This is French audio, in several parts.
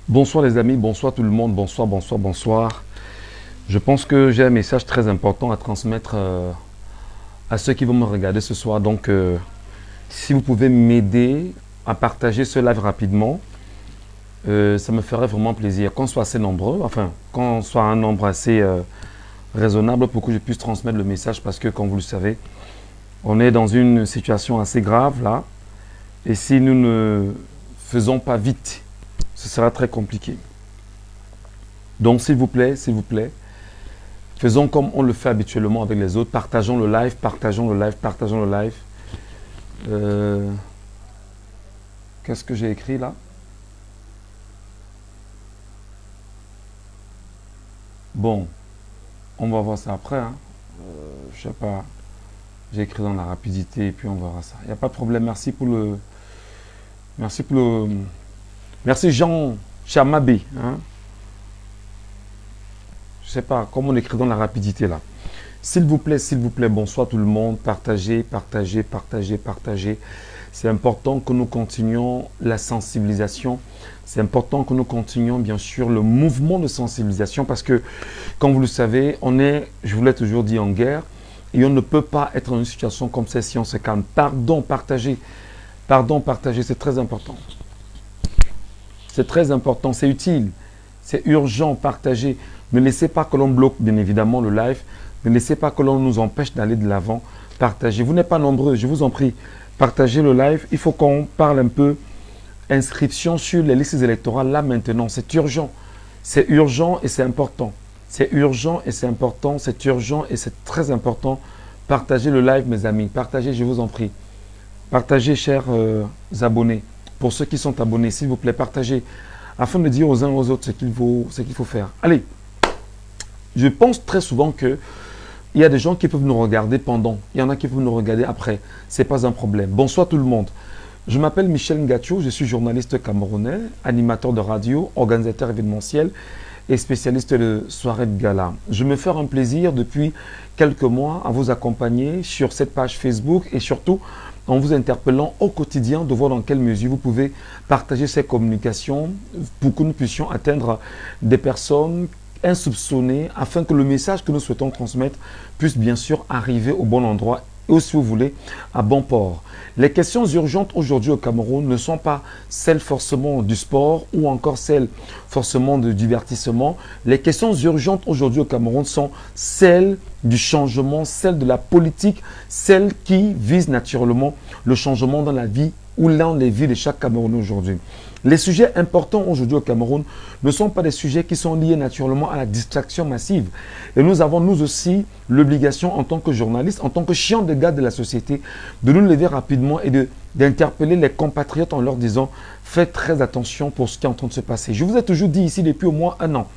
Bonsoir les amis, bonsoir tout le monde, bonsoir, bonsoir, bonsoir. Je pense que j'ai un message très important à transmettre à ceux qui vont me regarder ce soir. Donc, si vous pouvez m'aider à partager ce live rapidement, ça me ferait vraiment plaisir. Qu'on soit assez nombreux, enfin, qu'on soit un nombre assez raisonnable pour que je puisse transmettre le message parce que, comme vous le savez, on est dans une situation assez grave là. Et si nous ne faisons pas vite, ce sera très compliqué. Donc, s'il vous plaît, faisons comme on le fait habituellement avec les autres. Partageons le live, partageons le live, partageons le live. Qu'est-ce que j'ai écrit là? Bon, on va voir ça après. Hein. Je sais pas. J'ai écrit dans la rapidité et puis on verra ça. Il n'y a pas de problème. Merci pour le. Merci pour le. Merci Jean Chamabé. Hein. Je sais pas comment on écrit dans la rapidité là. S'il vous plaît, bonsoir tout le monde. Partagez, partagez, partagez, partagez. C'est important que nous continuions la sensibilisation. C'est important que nous continuions bien sûr le mouvement de sensibilisation parce que, comme vous le savez, on est, je vous l'ai toujours dit, en guerre et on ne peut pas être dans une situation comme ça si on se calme. Pardon, partagez. Pardon, partagez, c'est très important. C'est très important, c'est utile, c'est urgent, partagez. Ne laissez pas que l'on bloque bien évidemment le live. Ne laissez pas que l'on nous empêche d'aller de l'avant. Partagez. Vous n'êtes pas nombreux, je vous en prie. Partagez le live. Il faut qu'on parle un peu inscription sur les listes électorales là maintenant. C'est urgent. C'est urgent et c'est important. C'est urgent et c'est important. C'est urgent et c'est très important. Partagez le live, mes amis. Partagez, je vous en prie. Partagez, chers abonnés. Pour ceux qui sont abonnés, s'il vous plaît, partagez. Afin de dire aux uns aux autres ce qu'il faut faire. Allez. Je pense très souvent que il y a des gens qui peuvent nous regarder pendant. Il y en a qui peuvent nous regarder après. Ce n'est pas un problème. Bonsoir tout le monde. Je m'appelle Michel Ngacho. Je suis journaliste camerounais, animateur de radio, organisateur événementiel et spécialiste de soirées de gala. Je me fais un plaisir depuis quelques mois à vous accompagner sur cette page Facebook et surtout en vous interpellant au quotidien de voir dans quelle mesure vous pouvez partager ces communications pour que nous puissions atteindre des personnes insoupçonné afin que le message que nous souhaitons transmettre puisse bien sûr arriver au bon endroit et si vous voulez à bon port. Les questions urgentes aujourd'hui au Cameroun ne sont pas celles forcément du sport ou encore celles forcément du divertissement. Les questions urgentes aujourd'hui au Cameroun sont celles du changement, celles de la politique, celles qui visent naturellement le changement dans la vie ou dans les vies de chaque Camerounais aujourd'hui. Les sujets importants aujourd'hui au Cameroun ne sont pas des sujets qui sont liés naturellement à la distraction massive. Et nous avons nous aussi l'obligation en tant que journalistes, en tant que chiens de garde de la société, de nous lever rapidement et d'interpeller les compatriotes en leur disant « Faites très attention pour ce qui est en train de se passer ». Je vous ai toujours dit ici depuis au moins un an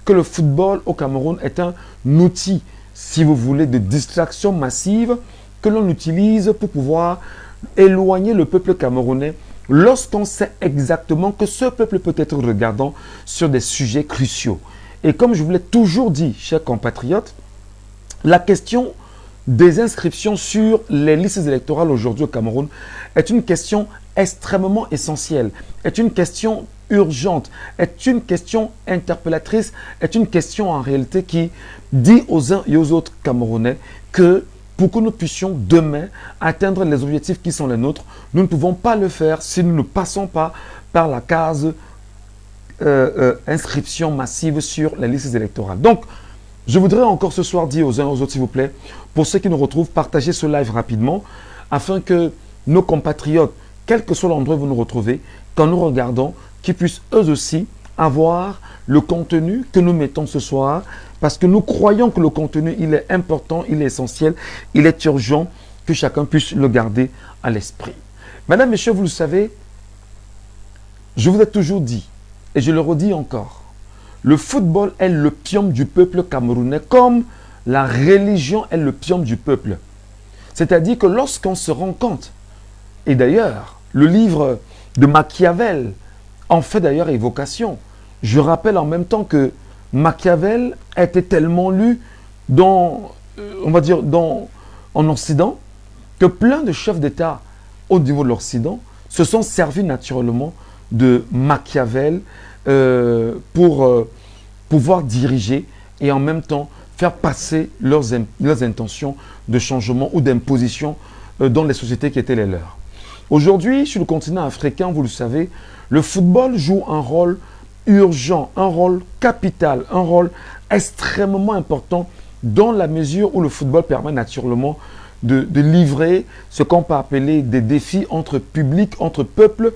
que le football au Cameroun est un outil, si vous voulez, de distraction massive que l'on utilise pour pouvoir éloigner le peuple camerounais lorsqu'on sait exactement que ce peuple peut être regardant sur des sujets cruciaux. Et comme je vous l'ai toujours dit, chers compatriotes, la question des inscriptions sur les listes électorales aujourd'hui au Cameroun est une question extrêmement essentielle, est une question urgente, est une question interpellatrice, est une question en réalité qui dit aux uns et aux autres Camerounais que pour que nous puissions demain atteindre les objectifs qui sont les nôtres, nous ne pouvons pas le faire si nous ne passons pas par la case inscription massive sur les listes électorales. Donc, je voudrais encore ce soir dire aux uns et aux autres, s'il vous plaît, pour ceux qui nous retrouvent, partagez ce live rapidement afin que nos compatriotes, quel que soit l'endroit où vous nous retrouvez, quand nous regardons, qu'ils puissent eux aussi avoir le contenu que nous mettons ce soir parce que nous croyons que le contenu, il est important, il est essentiel, il est urgent que chacun puisse le garder à l'esprit. Mesdames, Messieurs, vous le savez, je vous ai toujours dit, et je le redis encore, le football est l'opium du peuple camerounais comme la religion est l'opium du peuple. C'est-à-dire que lorsqu'on se rend compte, et d'ailleurs, le livre de Machiavel en fait d'ailleurs évocation. Je rappelle en même temps que Machiavel a été tellement lu dans, on va dire, en Occident, que plein de chefs d'État au niveau de l'Occident se sont servis naturellement de Machiavel pour pouvoir diriger et en même temps faire passer leurs intentions de changement ou d'imposition dans les sociétés qui étaient les leurs. Aujourd'hui, sur le continent africain, vous le savez, le football joue un rôle urgent, un rôle capital, un rôle extrêmement important dans la mesure où le football permet naturellement de livrer ce qu'on peut appeler des défis entre public, entre peuples.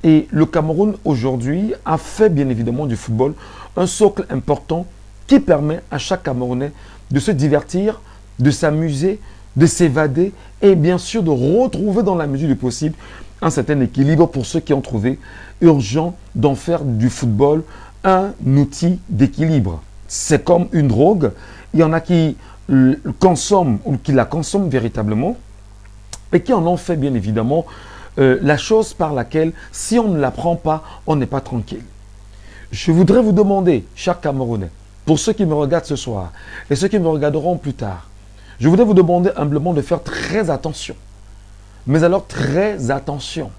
Et le Cameroun aujourd'hui a fait bien évidemment du football un socle important qui permet à chaque Camerounais de se divertir, de s'amuser, de s'évader et bien sûr de retrouver dans la mesure du possible un certain équilibre pour ceux qui ont trouvé urgent d'en faire du football un outil d'équilibre. C'est comme une drogue. Il y en a qui consomment ou qui la consomment véritablement et qui en ont fait bien évidemment la chose par laquelle, si on ne la prend pas, on n'est pas tranquille. Je voudrais vous demander, chers Camerounais, pour ceux qui me regardent ce soir et ceux qui me regarderont plus tard, je voudrais vous demander humblement de faire très attention. Mais alors très attention.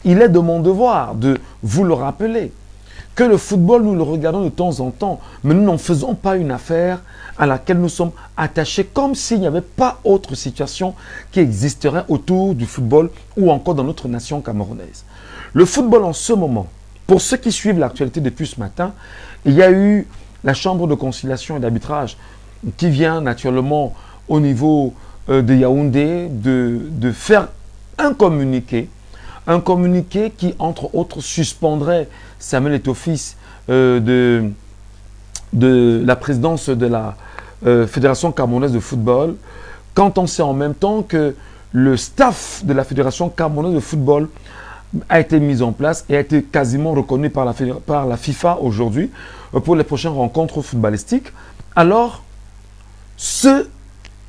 Il est de mon devoir de vous le rappeler que le football, nous le regardons de temps en temps, mais nous n'en faisons pas une affaire à laquelle nous sommes attachés comme s'il n'y avait pas autre situation qui existerait autour du football ou encore dans notre nation camerounaise. Le football en ce moment, pour ceux qui suivent l'actualité depuis ce matin, il y a eu la Chambre de conciliation et d'arbitrage qui vient naturellement au niveau de Yaoundé de faire un communiqué qui, entre autres, suspendrait Samuel Eto'o-Fils de la présidence de la Fédération camerounaise de football, quand on sait en même temps que le staff de la Fédération camerounaise de football a été mis en place et a été quasiment reconnu par la FIFA aujourd'hui pour les prochaines rencontres footballistiques. Alors, ce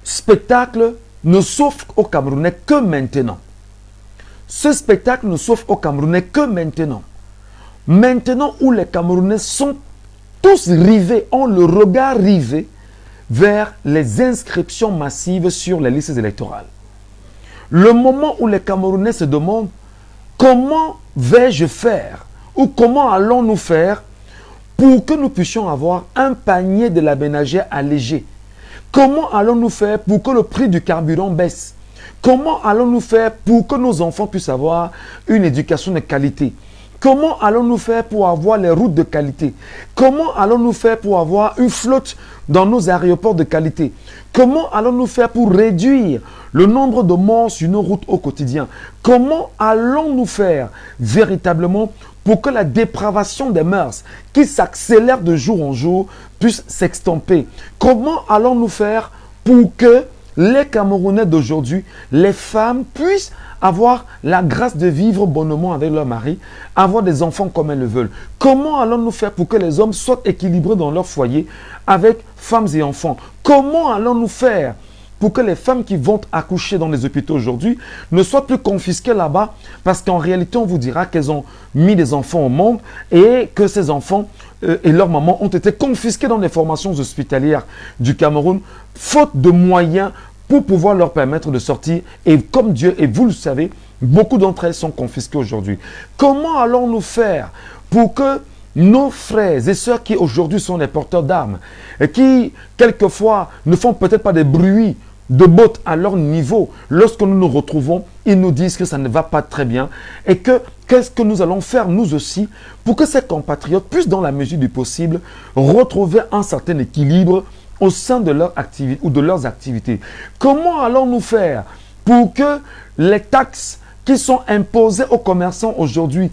spectacle ne s'offre aux Camerounais que maintenant. Ce spectacle ne s'offre aux Camerounais que maintenant. Maintenant où les Camerounais sont tous rivés, ont le regard rivé vers les inscriptions massives sur les listes électorales. Le moment où les Camerounais se demandent comment vais-je faire ou comment allons-nous faire pour que nous puissions avoir un panier de la ménagère allégé. Comment allons-nous faire pour que le prix du carburant baisse? Comment allons-nous faire pour que nos enfants puissent avoir une éducation de qualité? Comment allons-nous faire pour avoir les routes de qualité? Comment allons-nous faire pour avoir une flotte dans nos aéroports de qualité? Comment allons-nous faire pour réduire le nombre de morts sur nos routes au quotidien? Comment allons-nous faire véritablement pour que la dépravation des mœurs qui s'accélère de jour en jour puisse s'extomper? Comment allons-nous faire pour que les Camerounais d'aujourd'hui, les femmes puissent avoir la grâce de vivre bonnement avec leur mari, avoir des enfants comme elles le veulent? Comment allons-nous faire pour que les hommes soient équilibrés dans leur foyer avec femmes et enfants? Comment allons-nous faire pour que les femmes qui vont accoucher dans les hôpitaux aujourd'hui ne soient plus confisquées là-bas, parce qu'en réalité, on vous dira qu'elles ont mis des enfants au monde et que ces enfants et leurs mamans ont été confisqués dans les formations hospitalières du Cameroun, faute de moyens pour pouvoir leur permettre de sortir. Et comme Dieu, et vous le savez, beaucoup d'entre elles sont confisquées aujourd'hui. Comment allons-nous faire pour que nos frères et sœurs qui aujourd'hui sont les porteurs d'armes et qui, quelquefois, ne font peut-être pas des bruits de bottes à leur niveau, lorsque nous nous retrouvons, ils nous disent que ça ne va pas très bien et que qu'est-ce que nous allons faire nous aussi pour que ces compatriotes puissent, dans la mesure du possible, retrouver un certain équilibre au sein de leur activité ou de leurs activités? Comment allons-nous faire pour que les taxes qui sont imposées aux commerçants aujourd'hui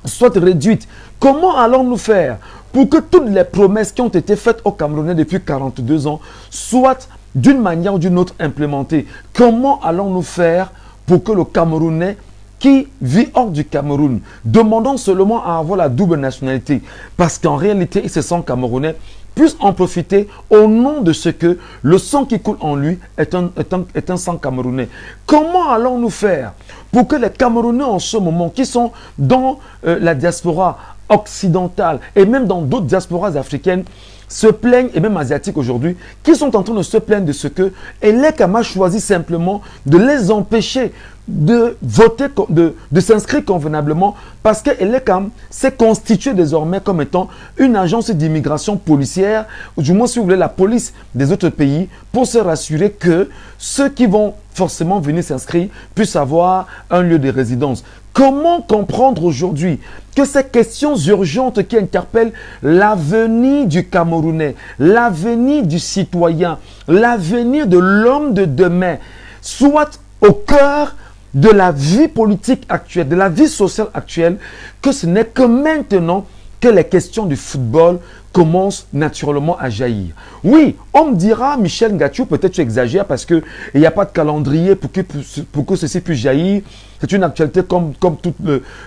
soient réduites? Comment allons-nous faire pour que toutes les promesses qui ont été faites aux Camerounais depuis 42 ans soient d'une manière ou d'une autre implémentées? Comment allons-nous faire pour que le Camerounais qui vit hors du Cameroun, demandant seulement à avoir la double nationalité, parce qu'en réalité il se sent camerounais, puisse en profiter au nom de ce que le sang qui coule en lui est un sang camerounais? Comment allons-nous faire pour que les Camerounais en ce moment, qui sont dans la diaspora occidentale et même dans d'autres diasporas africaines, se plaignent, et même asiatiques aujourd'hui, qui sont en train de se plaindre de ce que Elek a choisi simplement de les empêcher de voter, de s'inscrire convenablement parce qu'elle s'est constituée désormais comme étant une agence d'immigration policière, ou du moins si vous voulez la police des autres pays, pour se rassurer que ceux qui vont forcément venir s'inscrire puissent avoir un lieu de résidence. Comment comprendre aujourd'hui que ces questions urgentes qui interpellent l'avenir du Camerounais, l'avenir du citoyen, l'avenir de l'homme de demain, soient au cœur de la vie politique actuelle, de la vie sociale actuelle, que ce n'est que maintenant que les questions du football commencent naturellement à jaillir. Oui, on me dira, Michel Ngatiou, peut-être tu exagères parce qu'il n'y a pas de calendrier pour que ceci puisse jaillir. C'est une actualité comme toute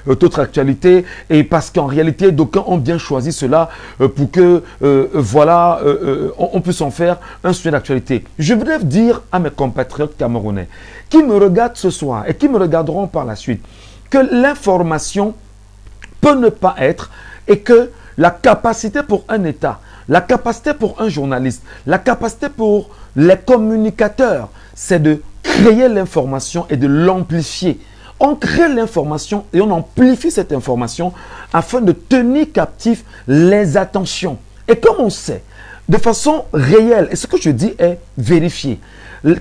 autre actualité, et parce qu'en réalité, d'aucuns ont bien choisi cela pour que, on puisse en faire un sujet d'actualité. Je voudrais dire à mes compatriotes camerounais qui me regardent ce soir et qui me regarderont par la suite que l'information peut ne pas être, et que la capacité pour un État, la capacité pour un journaliste, la capacité pour les communicateurs, c'est de créer l'information et de l'amplifier. On crée l'information et on amplifie cette information afin de tenir captif les attentions. Et comme on sait, de façon réelle, et ce que je dis est vérifié,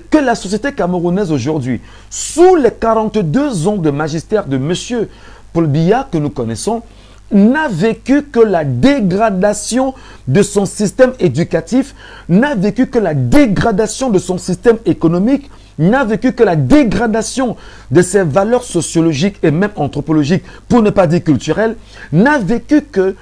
que la société camerounaise aujourd'hui, sous les 42 ans de magistère de M. Paul Biya que nous connaissons, n'a vécu que la dégradation de son système éducatif, n'a vécu que la dégradation de son système économique, n'a vécu que la dégradation de ses valeurs sociologiques et même anthropologiques, pour ne pas dire culturelles, n'a vécu que,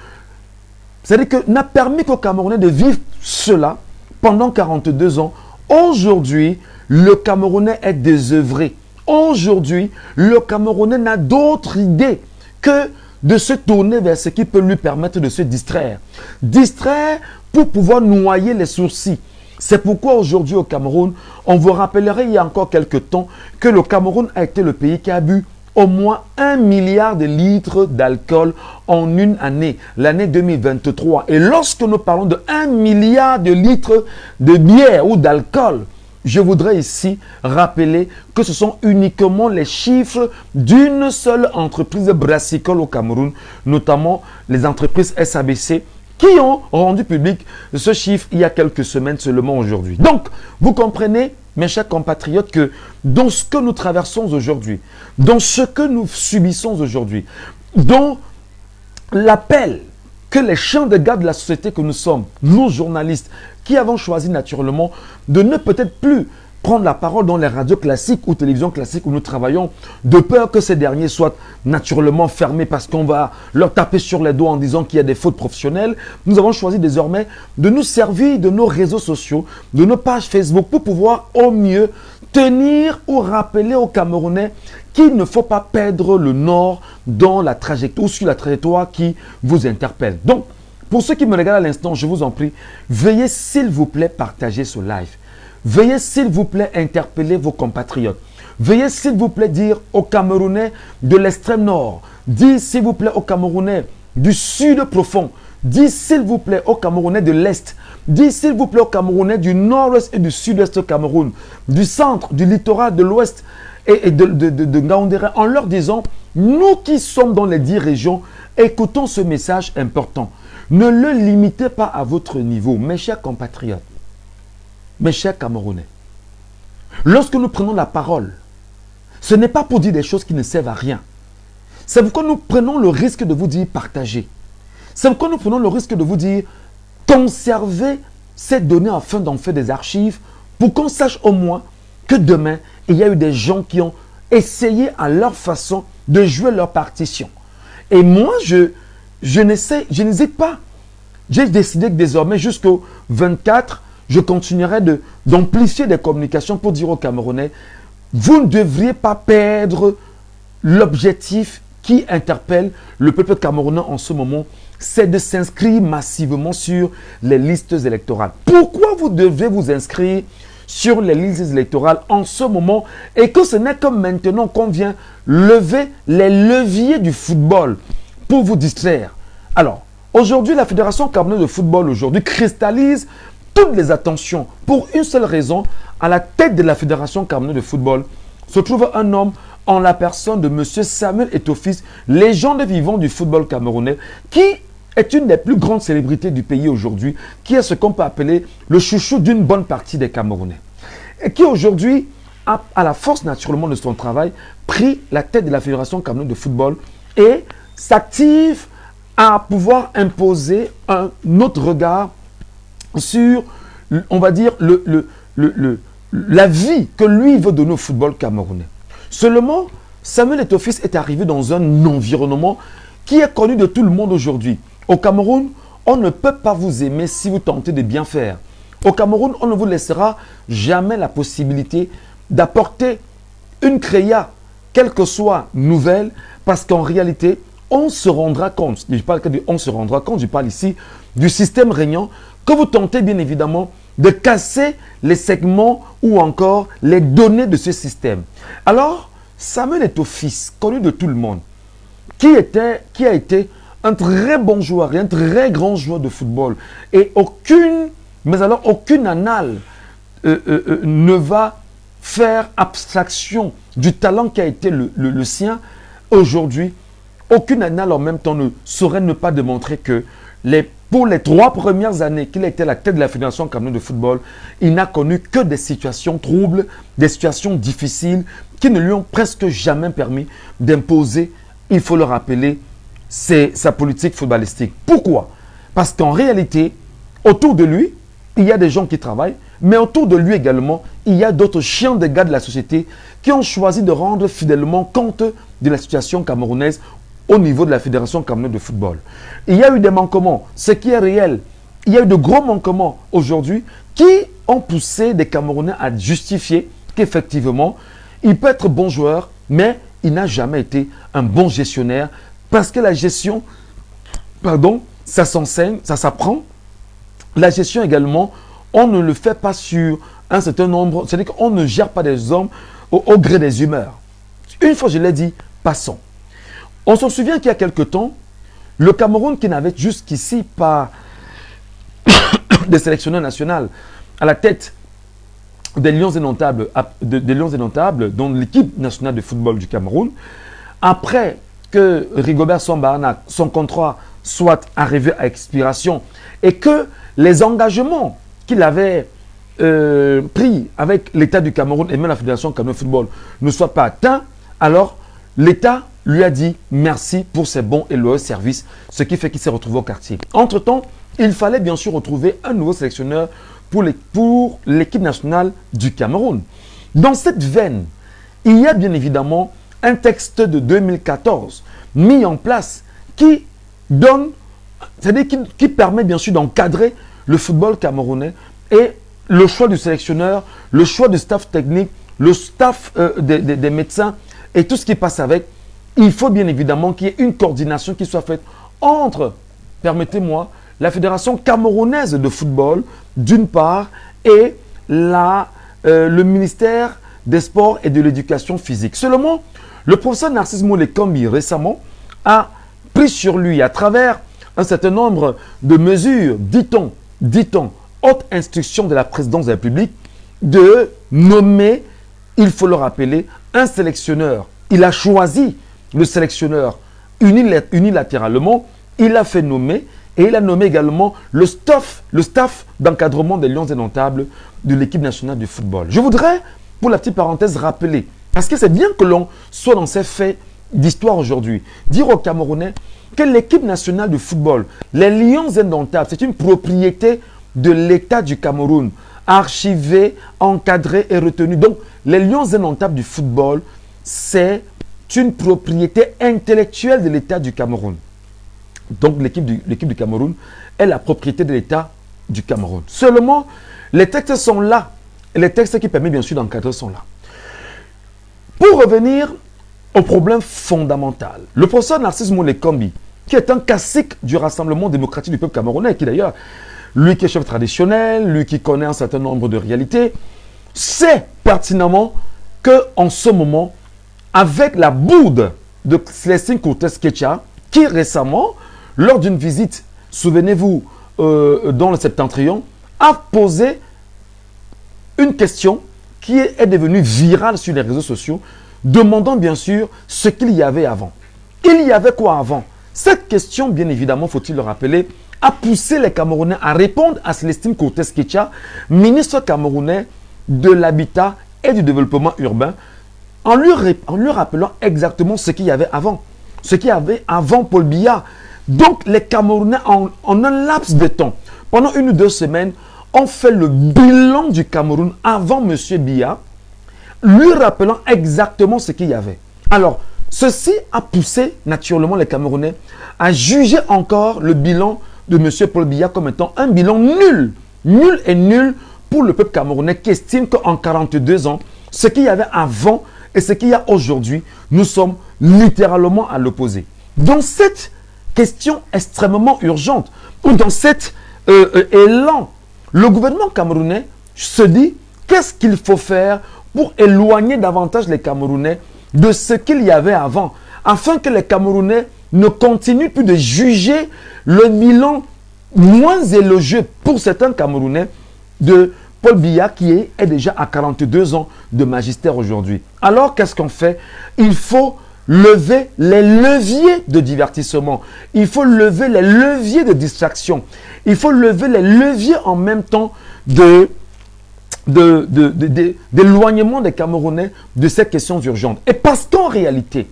c'est-à-dire que n'a permis qu'aux Camerounais de vivre cela pendant 42 ans. Aujourd'hui, le Camerounais est désœuvré. Aujourd'hui, le Camerounais n'a d'autre idée que de se tourner vers ce qui peut lui permettre de se distraire. Distraire pour pouvoir noyer les sourcils. C'est pourquoi aujourd'hui au Cameroun, on vous rappellerait il y a encore quelques temps que le Cameroun a été le pays qui a bu au moins 1 milliard de litres d'alcool en une année, l'année 2023. Et lorsque nous parlons de 1 milliard de litres de bière ou d'alcool, je voudrais ici rappeler que ce sont uniquement les chiffres d'une seule entreprise brassicole au Cameroun, notamment les entreprises SABC, qui ont rendu public ce chiffre il y a quelques semaines seulement aujourd'hui. Donc, vous comprenez, mes chers compatriotes, que dans ce que nous traversons aujourd'hui, dans ce que nous subissons aujourd'hui, dans l'appel que les chants de garde de la société que nous sommes, nous journalistes, qui avons choisi naturellement de ne peut-être plus prendre la parole dans les radios classiques ou télévisions classiques où nous travaillons, de peur que ces derniers soient naturellement fermés parce qu'on va leur taper sur les doigts en disant qu'il y a des fautes professionnelles. Nous avons choisi désormais de nous servir de nos réseaux sociaux, de nos pages Facebook pour pouvoir au mieux tenir ou rappeler aux Camerounais qu'il ne faut pas perdre le nord dans la trajectoire ou sur la trajectoire qui vous interpelle. Donc, pour ceux qui me regardent à l'instant, je vous en prie, veuillez s'il vous plaît partager ce live. Veuillez s'il vous plaît interpeller vos compatriotes. Veuillez s'il vous plaît dire aux Camerounais de l'extrême nord, dire s'il vous plaît aux Camerounais du sud profond, dire s'il vous plaît aux Camerounais de l'est, dire s'il vous plaît aux Camerounais du nord-ouest et du sud-est Cameroun, du centre, du littoral, de l'ouest et de Ngaoundéré, en leur disant, nous qui sommes dans les 10 régions, écoutons ce message important. Ne le limitez pas à votre niveau, mes chers compatriotes, mes chers Camerounais. Lorsque nous prenons la parole, ce n'est pas pour dire des choses qui ne servent à rien. C'est pourquoi nous prenons le risque de vous dire partagez. C'est pourquoi nous prenons le risque de vous dire conservez ces données afin d'en faire des archives pour qu'on sache au moins que demain, il y a eu des gens qui ont essayé à leur façon de jouer leur partition. Et moi, je n'hésite pas. J'ai décidé que désormais, jusqu'au 24, je continuerai d'amplifier des communications pour dire aux Camerounais, vous ne devriez pas perdre l'objectif qui interpelle le peuple camerounais en ce moment, c'est de s'inscrire massivement sur les listes électorales. Pourquoi vous devez vous inscrire sur les listes électorales en ce moment et que ce n'est que maintenant qu'on vient lever les leviers du football pour vous distraire? Alors, aujourd'hui, la Fédération camerounaise de football aujourd'hui cristallise toutes les attentions pour une seule raison. À la tête de la Fédération camerounaise de football se trouve un homme en la personne de M. Samuel Eto'o-Fils, légende vivante du football camerounais, qui est une des plus grandes célébrités du pays aujourd'hui, qui est ce qu'on peut appeler le chouchou d'une bonne partie des Camerounais. Et qui aujourd'hui, à la force naturellement de son travail, pris la tête de la Fédération camerounaise de football et s'active à pouvoir imposer un autre regard sur, on va dire, la vie que lui veut donner au football camerounais. Seulement, Samuel Eto'o-Fils est arrivé dans un environnement qui est connu de tout le monde aujourd'hui. Au Cameroun, on ne peut pas vous aimer si vous tentez de bien faire. Au Cameroun, on ne vous laissera jamais la possibilité d'apporter une créa, quelle que soit nouvelle, parce qu'en réalité, on se rendra compte, je parle de on se rendra compte, je parle ici du système régnant, que vous tentez bien évidemment de casser les segments ou encore les données de ce système. Alors, Samuel Eto'o-Fils, connu de tout le monde, qui a été un très bon joueur et un très grand joueur de football, et aucune annale ne va faire abstraction du talent qui a été le sien. Aujourd'hui, aucune annale en même temps ne saurait ne pas démontrer que pour les 3 premières années qu'il était à la tête de la Fédération camerounaise de football, il n'a connu que des situations troubles, des situations difficiles qui ne lui ont presque jamais permis d'imposer, il faut le rappeler, sa politique footballistique. Pourquoi? Parce qu'en réalité, autour de lui, il y a des gens qui travaillent, mais autour de lui également, il y a d'autres chiens de gars de la société qui ont choisi de rendre fidèlement compte de la situation camerounaise au niveau de la Fédération camerounaise de football. Il y a eu des manquements, ce qui est réel. Il y a eu de gros manquements aujourd'hui qui ont poussé des Camerounais à justifier qu'effectivement, il peut être bon joueur, mais il n'a jamais été un bon gestionnaire parce que la gestion, ça s'enseigne, ça s'apprend. La gestion également, on ne le fait pas sur un certain nombre, c'est-à-dire qu'on ne gère pas des hommes au gré des humeurs. Une fois je l'ai dit, passons. On se souvient qu'il y a quelque temps, le Cameroun qui n'avait jusqu'ici pas de sélectionneur national à la tête des Lions Indomptables, dont l'équipe nationale de football du Cameroun, après que Rigobert Song, son contrat soit arrivé à expiration et que les engagements qu'il avait pris avec l'État du Cameroun et même la Fédération camerounaise de football ne soient pas atteints, alors l'État lui a dit merci pour ses bons et loyaux services, ce qui fait qu'il s'est retrouvé au quartier. Entre-temps, il fallait bien sûr retrouver un nouveau sélectionneur pour l'équipe nationale du Cameroun. Dans cette veine, il y a bien évidemment un texte de 2014 mis en place qui donne, c'est-à-dire qui permet bien sûr d'encadrer le football camerounais et le choix du sélectionneur, le choix du staff technique, le staff des médecins et tout ce qui passe avec. Il faut bien évidemment qu'il y ait une coordination qui soit faite entre, permettez-moi, la Fédération camerounaise de football, d'une part, et le ministère des Sports et de l'Éducation physique. Seulement, le professeur Narcisse Moulé-Kambi, récemment, a pris sur lui, à travers un certain nombre de mesures, dit-on, haute instruction de la présidence de la République, de nommer, il faut le rappeler, un sélectionneur. Il a choisi le sélectionneur unilatéralement, il a fait nommer et il a nommé également le staff d'encadrement des Lions Indomptables de l'équipe nationale du football. Je voudrais, pour la petite parenthèse, rappeler, parce que c'est bien que l'on soit dans ces faits d'histoire aujourd'hui, dire aux Camerounais que l'équipe nationale de football, les Lions Indomptables, c'est une propriété de l'État du Cameroun, archivée, encadrée et retenue. Donc, les Lions Indomptables du football, c'est une propriété intellectuelle de l'État du Cameroun. Donc, l'équipe du Cameroun est la propriété de l'État du Cameroun. Seulement, les textes sont là. Et les textes qui permettent bien sûr d'encadrer sont là. Pour revenir au problème fondamental, le professeur Narcisse Moulé-Kambi, qui est un classique du Rassemblement démocratique du peuple camerounais, qui d'ailleurs, lui qui est chef traditionnel, lui qui connaît un certain nombre de réalités, sait pertinemment qu'en ce moment, avec la boude de Célestin Cortés-Ketcha, qui récemment, lors d'une visite, souvenez-vous, dans le Septentrion, a posé une question qui est devenue virale sur les réseaux sociaux demandant bien sûr ce qu'il y avait avant. Il y avait quoi avant? Cette question, bien évidemment, faut-il le rappeler, a poussé les Camerounais à répondre à Célestine Cortés-Ketcha, ministre camerounais de l'Habitat et du Développement urbain, en lui rappelant exactement ce qu'il y avait avant. Ce qu'il y avait avant Paul Biya. Donc, les Camerounais, en un laps de temps, pendant 1 ou 2 semaines, ont fait le bilan du Cameroun avant M. Biya, lui rappelant exactement ce qu'il y avait. Alors, ceci a poussé naturellement les Camerounais à juger encore le bilan de M. Paul Biya comme étant un bilan nul. Nul et nul pour le peuple camerounais qui estime qu'en 42 ans, ce qu'il y avait avant et ce qu'il y a aujourd'hui, nous sommes littéralement à l'opposé. Dans cette question extrêmement urgente, ou dans cet élan, le gouvernement camerounais se dit qu'est-ce qu'il faut faire pour éloigner davantage les Camerounais de ce qu'il y avait avant, afin que les Camerounais ne continuent plus de juger le bilan moins élogieux pour certains Camerounais de Paul Biya qui est déjà à 42 ans de magistère aujourd'hui. Alors qu'est-ce qu'on fait? Il faut lever les leviers de divertissement. Il faut lever les leviers de distraction. Il faut lever les leviers en même temps d'éloignement des Camerounais de ces questions urgentes. Et parce qu'en réalité,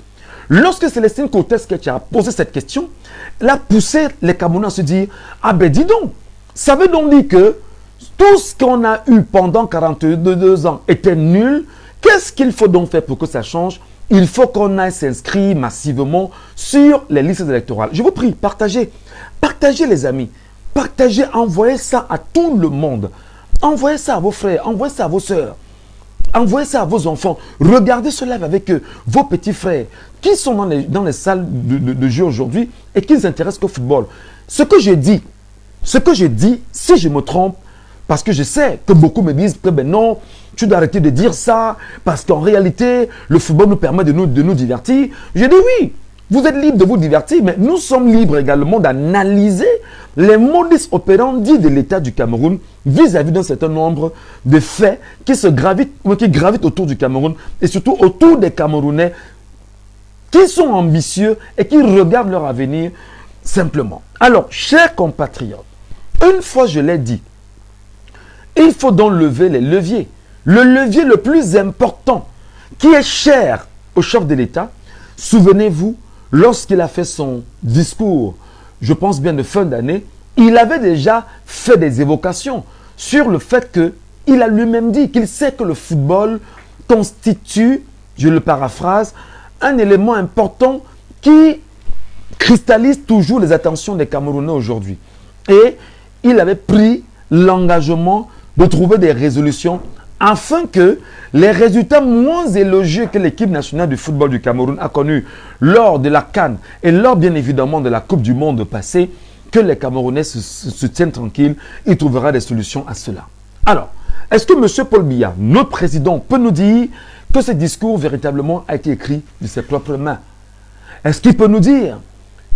lorsque Célestine Cortés-Ketcha a posé cette question, elle a poussé les Camerounais à se dire « Ah ben dis donc, ça veut donc dire que tout ce qu'on a eu pendant 42 ans était nul. Qu'est-ce qu'il faut donc faire pour que ça change? Il faut qu'on aille s'inscrire massivement sur les listes électorales. » Je vous prie, partagez. Partagez les amis. Partagez, envoyez ça à tout le monde. Envoyez ça à vos frères, envoyez ça à vos sœurs. Envoyez ça à vos enfants. Regardez ce live avec vos petits frères qui sont dans les salles de jeu aujourd'hui et qui ne s'intéressent qu'au football. Ce que je dis, si je me trompe, parce que je sais que beaucoup me disent que ben non, tu dois arrêter de dire ça, parce qu'en réalité, le football nous permet de nous divertir. Je dis oui, vous êtes libre de vous divertir, mais nous sommes libres également d'analyser les modus operandi de l'État du Cameroun vis-à-vis d'un certain nombre de faits qui gravitent autour du Cameroun et surtout autour des Camerounais qui sont ambitieux et qui regardent leur avenir simplement. Alors, chers compatriotes, une fois je l'ai dit, il faut donc lever les leviers. Le levier le plus important qui est cher au chef de l'État, souvenez-vous, lorsqu'il a fait son discours, je pense bien de fin d'année, il avait déjà fait des évocations sur le fait qu'il a lui-même dit qu'il sait que le football constitue, je le paraphrase, un élément important qui cristallise toujours les attentions des Camerounais aujourd'hui. Et il avait pris l'engagement de trouver des résolutions afin que les résultats moins élogieux que l'équipe nationale du football du Cameroun a connus lors de la CAN et lors bien évidemment de la Coupe du Monde passée, que les Camerounais se tiennent tranquilles, il trouvera des solutions à cela. Alors, est-ce que M. Paul Biya, notre président, peut nous dire que ce discours véritablement a été écrit de ses propres mains? Est-ce qu'il peut nous dire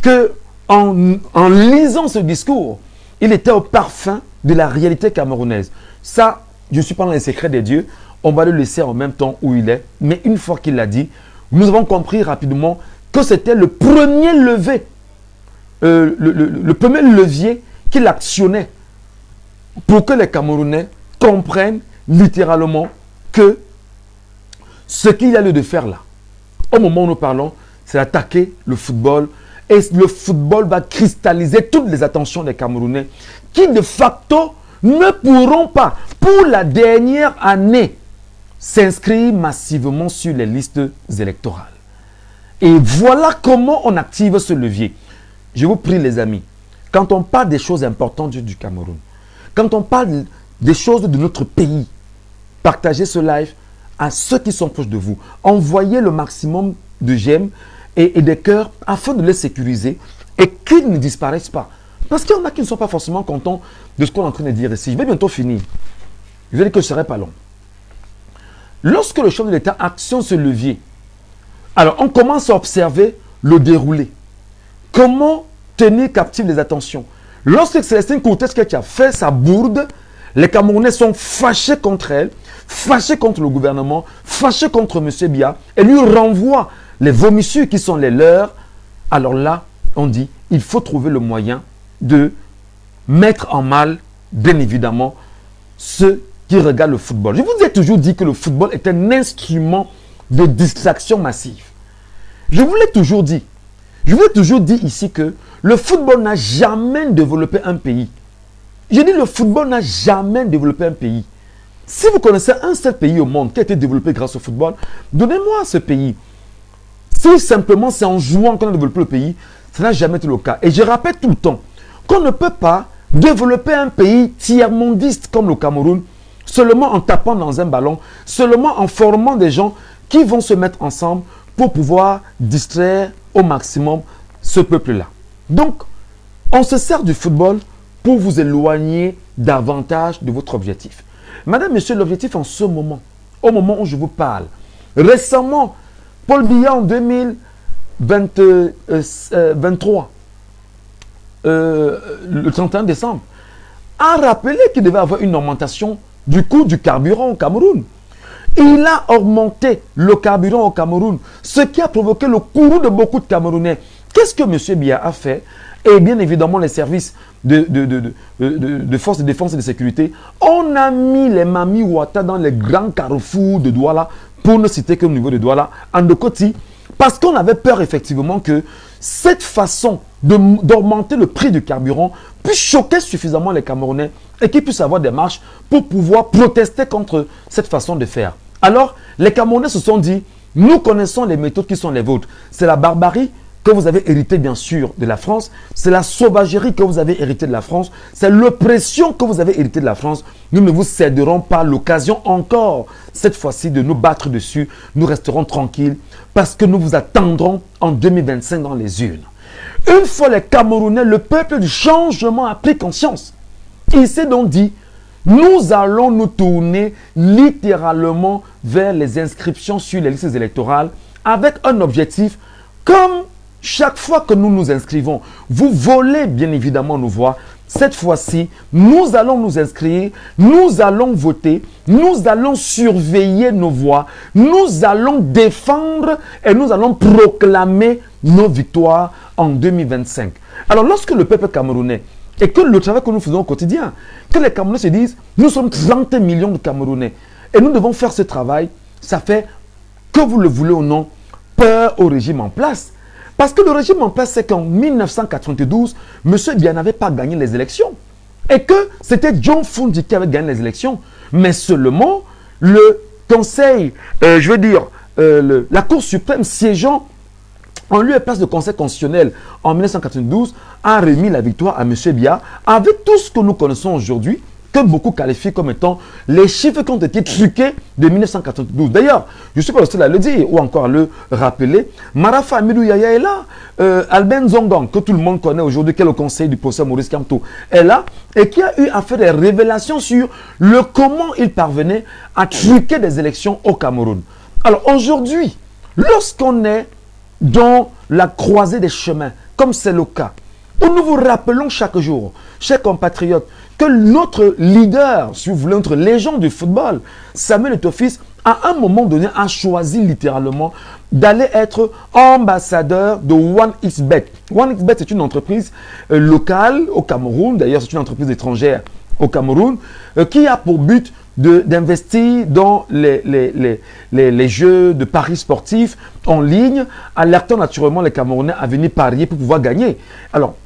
que en lisant ce discours, il était au parfum de la réalité camerounaise? Ça, je ne suis pas dans les secrets des dieux, on va le laisser en même temps où il est. Mais une fois qu'il l'a dit, nous avons compris rapidement que c'était le premier levier, le premier levier qu'il actionnait pour que les Camerounais comprennent littéralement que ce qu'il y a lieu de faire là, au moment où nous parlons, c'est d'attaquer le football. Et le football va cristalliser toutes les attentions des Camerounais qui de facto ne pourront pas, pour la dernière année, s'inscrire massivement sur les listes électorales. Et voilà comment on active ce levier. Je vous prie les amis, quand on parle des choses importantes du Cameroun, quand on parle des choses de notre pays, partagez ce live à ceux qui sont proches de vous. Envoyez le maximum de j'aime et des cœurs afin de les sécuriser et qu'ils ne disparaissent pas. Parce qu'il y en a qui ne sont pas forcément contents de ce qu'on est en train de dire ici. Je vais bientôt finir. Je vais dire que ce ne serait pas long. Lorsque le chef de l'État actionne ce levier, alors on commence à observer le déroulé. Comment tenir captive les attentions? Lorsque Célestine Cortés-Ketcha fait sa bourde, les Camerounais sont fâchés contre elle, fâché contre le gouvernement, fâché contre M. Biya, et lui renvoie les vomissures qui sont les leurs, alors là, on dit, il faut trouver le moyen de mettre en mal, bien évidemment, ceux qui regardent le football. Je vous ai toujours dit que le football est un instrument de distraction massive. Je vous l'ai toujours dit. Je vous ai toujours dit ici que le football n'a jamais développé un pays. Je dis le football n'a jamais développé un pays. Si vous connaissez un seul pays au monde qui a été développé grâce au football, donnez-moi ce pays. Si simplement c'est en jouant qu'on a développé le pays, ça n'a jamais été le cas. Et je rappelle tout le temps qu'on ne peut pas développer un pays tiers-mondiste comme le Cameroun seulement en tapant dans un ballon, seulement en formant des gens qui vont se mettre ensemble pour pouvoir distraire au maximum ce peuple-là. Donc, on se sert du football pour vous éloigner davantage de votre objectif. Madame, monsieur, l'objectif en ce moment, au moment où je vous parle, récemment, Paul Biya en 2023, le 31 décembre, a rappelé qu'il devait avoir une augmentation du coût du carburant au Cameroun. Il a augmenté le carburant au Cameroun, ce qui a provoqué le courroux de beaucoup de Camerounais. Qu'est-ce que M. Biya a fait? Et bien évidemment, les services de forces de défense et de sécurité, on a mis les Mami Ouattara dans les grands carrefours de Douala, pour ne citer que au niveau de Douala, en Dokoti, parce qu'on avait peur effectivement que cette façon d'augmenter le prix du carburant puisse choquer suffisamment les Camerounais et qu'ils puissent avoir des marches pour pouvoir protester contre cette façon de faire. Alors, les Camerounais se sont dit, nous connaissons les méthodes qui sont les vôtres. C'est la barbarie que vous avez hérité bien sûr de la France, c'est la sauvagerie que vous avez hérité de la France, c'est l'oppression que vous avez hérité de la France. Nous ne vous céderons pas l'occasion encore, cette fois-ci, de nous battre dessus. Nous resterons tranquilles parce que nous vous attendrons en 2025 dans les urnes. Une fois les Camerounais, le peuple du changement a pris conscience. Il s'est donc dit, nous allons nous tourner littéralement vers les inscriptions sur les listes électorales avec un objectif comme chaque fois que nous nous inscrivons, vous volez bien évidemment nos voix. Cette fois-ci, nous allons nous inscrire, nous allons voter, nous allons surveiller nos voix, nous allons défendre et nous allons proclamer nos victoires en 2025. Alors lorsque le peuple camerounais, et que le travail que nous faisons au quotidien, que les Camerounais se disent, nous sommes 30 millions de Camerounais et nous devons faire ce travail, ça fait, que vous le voulez ou non, peur au régime en place. Parce que le régime en place, c'est qu'en 1992, M. Biya n'avait pas gagné les élections. Et que c'était John Fundi qui avait gagné les élections. Mais seulement, le Conseil, la Cour suprême siégeant en lieu et place de Conseil constitutionnel en 1992, a remis la victoire à M. Biya avec tout ce que nous connaissons aujourd'hui, que beaucoup qualifient comme étant les chiffres qui ont été truqués de 1992. D'ailleurs, je ne suis pas le seul à le dire ou encore à le rappeler. Marafa Amidou Yaya est là. Albin Zongang, que tout le monde connaît aujourd'hui, qui est le conseiller du professeur Maurice Kamto, est là et qui a eu à faire des révélations sur le comment il parvenait à truquer des élections au Cameroun. Alors aujourd'hui, lorsqu'on est dans la croisée des chemins, comme c'est le cas, où nous vous rappelons chaque jour, chers compatriotes, que notre leader, si vous voulez, notre légende du football, Samuel Eto'o-Fils, à un moment donné, a choisi littéralement d'aller être ambassadeur de 1xBet. 1xBet, c'est une entreprise locale au Cameroun, d'ailleurs c'est une entreprise étrangère au Cameroun, qui a pour but d'investir dans les jeux de paris sportifs en ligne, alertant naturellement les Camerounais à venir parier pour pouvoir gagner. Alors,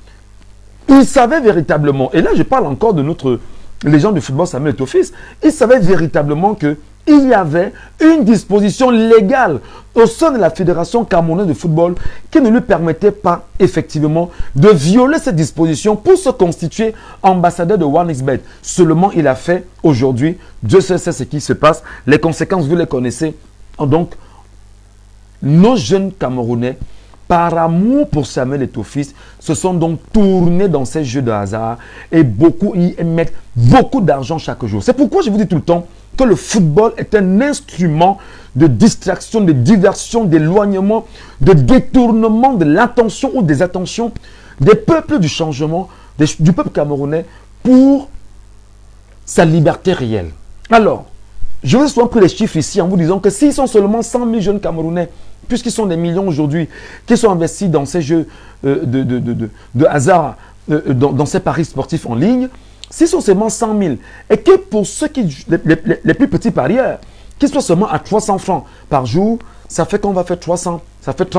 il savait véritablement, et là je parle encore de notre légende du football Samuel Eto'o-Fils, il savait véritablement qu'il y avait une disposition légale au sein de la Fédération camerounaise de football qui ne lui permettait pas effectivement de violer cette disposition pour se constituer ambassadeur de 1xBet. Seulement il a fait aujourd'hui, Dieu seul sait ce qui se passe, les conséquences vous les connaissez. Donc nos jeunes Camerounais, par amour pour Samuel Eto'o-Fils, se sont donc tournés dans ces jeux de hasard et beaucoup y mettent beaucoup d'argent chaque jour. C'est pourquoi je vous dis tout le temps que le football est un instrument de distraction, de diversion, d'éloignement, de détournement de l'attention ou des attentions des peuples du changement, du peuple camerounais pour sa liberté réelle. Alors, Je vous ai souvent pris les chiffres ici en vous disant que s'ils sont seulement 100 000 jeunes Camerounais, puisqu'ils sont des millions aujourd'hui, qui sont investis dans ces jeux de hasard, dans ces paris sportifs en ligne, s'ils sont seulement 100 000, et que pour ceux qui, les plus petits parieurs, qu'ils soient seulement à 300 francs par jour, ça fait qu'on va faire 300, ça fait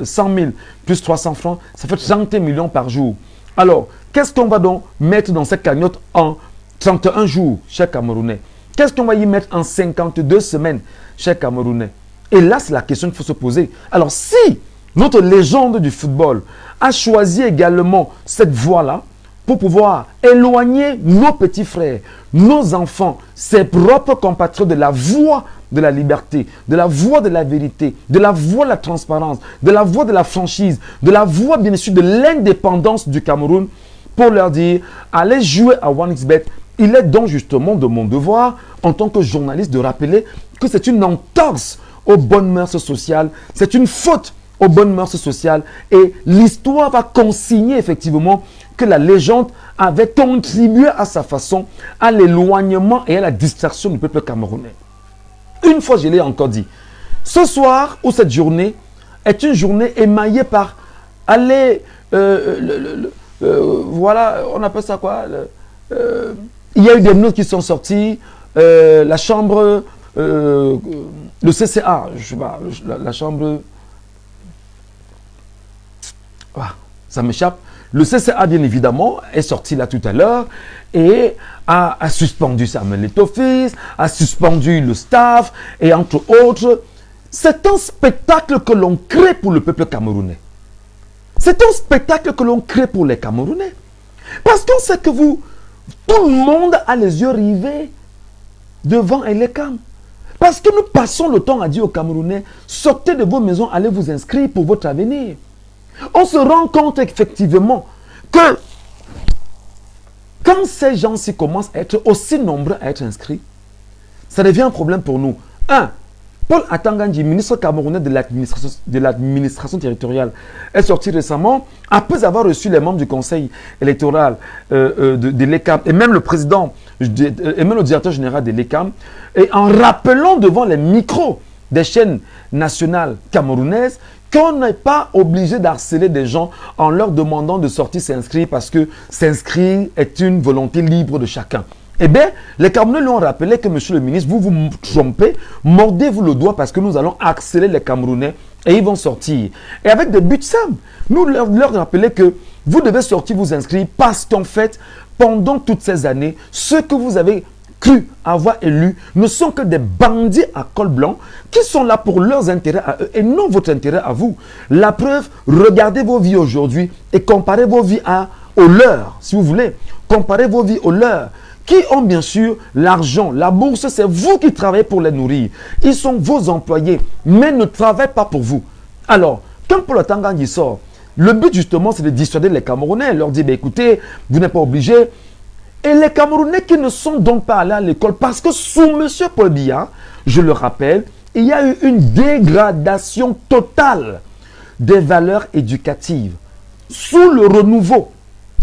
100 000 plus 300 francs, ça fait 30 millions par jour. Alors, qu'est-ce qu'on va donc mettre dans cette cagnotte en 31 jours, chers Camerounais? Qu'est-ce qu'on va y mettre en 52 semaines, chers Camerounais? Et là, c'est la question qu'il faut se poser. Alors, si notre légende du football a choisi également cette voie-là pour pouvoir éloigner nos petits frères, nos enfants, ses propres compatriotes de la voie de la liberté, de la voie de la vérité, de la voie de la transparence, de la voie de la franchise, de la voie, bien sûr, de l'indépendance du Cameroun, pour leur dire, allez jouer à 1xBet. Il est donc justement de mon devoir, en tant que journaliste, de rappeler que c'est une entorse aux bonnes mœurs sociales, c'est une faute aux bonnes mœurs sociales, et l'histoire va consigner effectivement que la légende avait contribué à sa façon à l'éloignement et à la distraction du peuple camerounais. Une fois, je l'ai encore dit, ce soir ou cette journée est une journée émaillée par aller, voilà, on appelle ça quoi, il y a eu des notes qui sont sorties, la chambre, le CCA, je sais pas, la chambre, ça m'échappe. Le CCA, bien évidemment, est sorti là tout à l'heure et a suspendu Samuel Eto'o-Fils, a suspendu le staff et entre autres. C'est un spectacle que l'on crée pour le peuple camerounais. C'est un spectacle que l'on crée pour les Camerounais. Parce qu'on sait que tout le monde a les yeux rivés devant Elecam. Parce que nous passons le temps à dire aux Camerounais, sortez de vos maisons, allez vous inscrire pour votre avenir. On se rend compte effectivement que quand ces gens-ci commencent à être aussi nombreux à être inscrits, ça devient un problème pour nous. Paul Atangandji, ministre camerounais de l'administration territoriale, est sorti récemment, après avoir reçu les membres du conseil électoral de l'ECAM, et même le président, et même le directeur général de l'ECAM, et en rappelant devant les micros des chaînes nationales camerounaises qu'on n'est pas obligé d'harceler des gens en leur demandant de sortir s'inscrire parce que s'inscrire est une volonté libre de chacun. Eh bien, les Camerounais lui ont rappelé que, monsieur le ministre, vous vous trompez, mordez-vous le doigt parce que nous allons harceler les Camerounais et ils vont sortir. Et avec des buts simples, nous leur rappelons que vous devez sortir vous inscrire parce qu'en fait, pendant toutes ces années, ceux que vous avez cru avoir élus ne sont que des bandits à col blanc qui sont là pour leurs intérêts à eux et non votre intérêt à vous. La preuve, regardez vos vies aujourd'hui et comparez vos vies aux leurs, si vous voulez. Comparez vos vies aux leurs, qui ont bien sûr l'argent. La bourse, c'est vous qui travaillez pour les nourrir. Ils sont vos employés, mais ne travaillent pas pour vous. Alors, quand Paul Atangandji sort, le but justement, c'est de dissuader les Camerounais, leur dire, écoutez, vous n'êtes pas obligés. Et les Camerounais qui ne sont donc pas allés à l'école, parce que sous M. Paul Biya, je le rappelle, il y a eu une dégradation totale des valeurs éducatives. Sous le renouveau,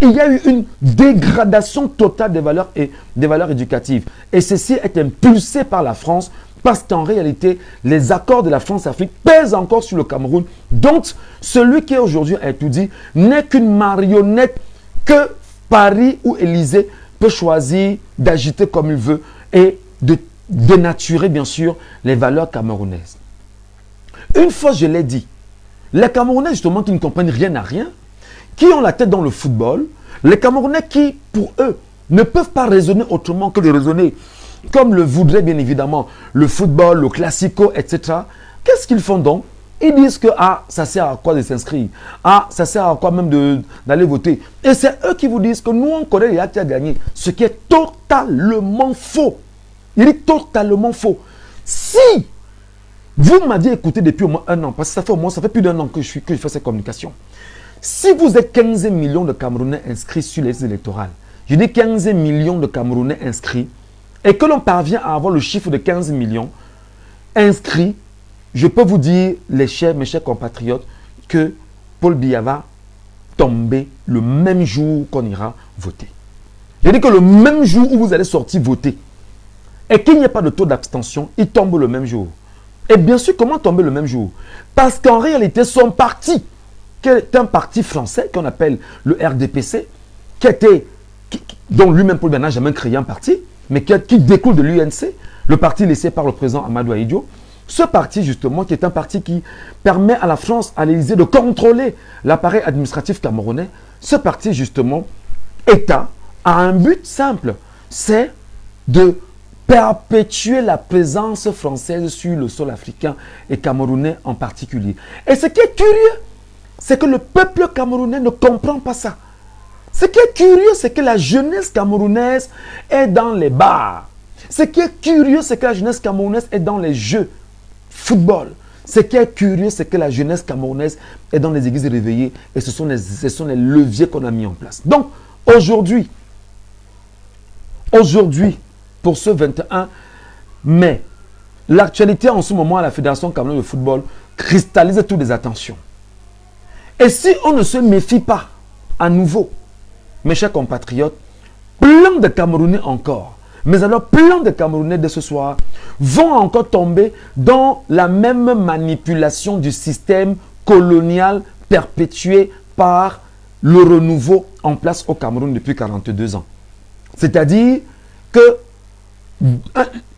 il y a eu une dégradation totale des valeurs éducatives. Et ceci est impulsé par la France, parce qu'en réalité, les accords de la France-Afrique pèsent encore sur le Cameroun. Donc, celui qui est aujourd'hui à étudier n'est qu'une marionnette que Paris ou Élysée peut choisir d'agiter comme il veut et de dénaturer bien sûr les valeurs camerounaises. Une fois je l'ai dit, les Camerounais justement qui ne comprennent rien à rien, qui ont la tête dans le football, les Camerounais qui pour eux ne peuvent pas raisonner autrement que de raisonner comme le voudrait bien évidemment le football, le classico, etc. Qu'est-ce qu'ils font donc? Ils disent que ça sert à quoi de s'inscrire? Ça sert à quoi même d'aller voter? Et c'est eux qui vous disent que nous, on connaît les actes à gagner. Ce qui est totalement faux. Il est totalement faux. Si vous m'aviez écouté depuis au moins un an, parce que ça fait plus d'un an que je fais cette communication. Si vous êtes 15 millions de Camerounais inscrits sur les listes électorales, je dis 15 millions de Camerounais inscrits, et que l'on parvient à avoir le chiffre de 15 millions inscrits, je peux vous dire, mes chers compatriotes, que Paul Biya va tomber le même jour qu'on ira voter. Je dis que le même jour où vous allez sortir voter, et qu'il n'y ait pas de taux d'abstention, il tombe le même jour. Et bien sûr, comment tomber le même jour? Parce qu'en réalité, son parti, qui est un parti français qu'on appelle le RDPC, dont lui-même Paul Biya n'a jamais créé un parti, mais qui découle de l'UNC, le parti laissé par le président Amadou Ahidjo. Ce parti, justement, qui est un parti qui permet à la France, à l'Élysée, de contrôler l'appareil administratif camerounais, ce parti, justement, État, a un but simple, c'est de perpétuer la présence française sur le sol africain et camerounais en particulier. Et ce qui est curieux, c'est que le peuple camerounais ne comprend pas ça. Ce qui est curieux, c'est que la jeunesse camerounaise est dans les bars. Ce qui est curieux, c'est que la jeunesse camerounaise est dans les jeux football. Ce qui est curieux, c'est que la jeunesse camerounaise est dans les églises réveillées et ce sont les leviers qu'on a mis en place. Donc, aujourd'hui, pour ce 21 mai, l'actualité en ce moment à la Fédération camerounaise de football cristallise toutes les attentions. Et si on ne se méfie pas, à nouveau, mes chers compatriotes, plein de Camerounais encore, mais alors plein de Camerounais de ce soir vont encore tomber dans la même manipulation du système colonial perpétué par le renouveau en place au Cameroun depuis 42 ans. C'est-à-dire que